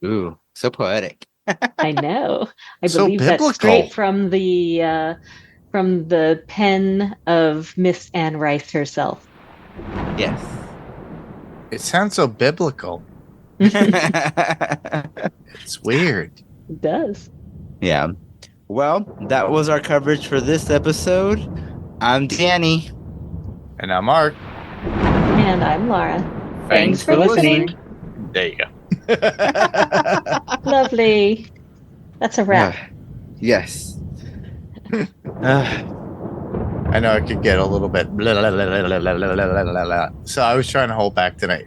Ooh, so poetic. I know. I So believe that's biblical. straight from the pen of Miss Anne Rice herself. Yes. it sounds so biblical. It It's weird. does. Yeah. Well, that was our coverage for this episode. I'm Danny. And I'm Mark. And I'm Lara. Thanks for listening. There you go. Lovely. That's a wrap. Yes. I know it could get a little bit blah, blah, blah, blah, blah, blah, blah, blah, blah, blah. So I was trying to hold back tonight.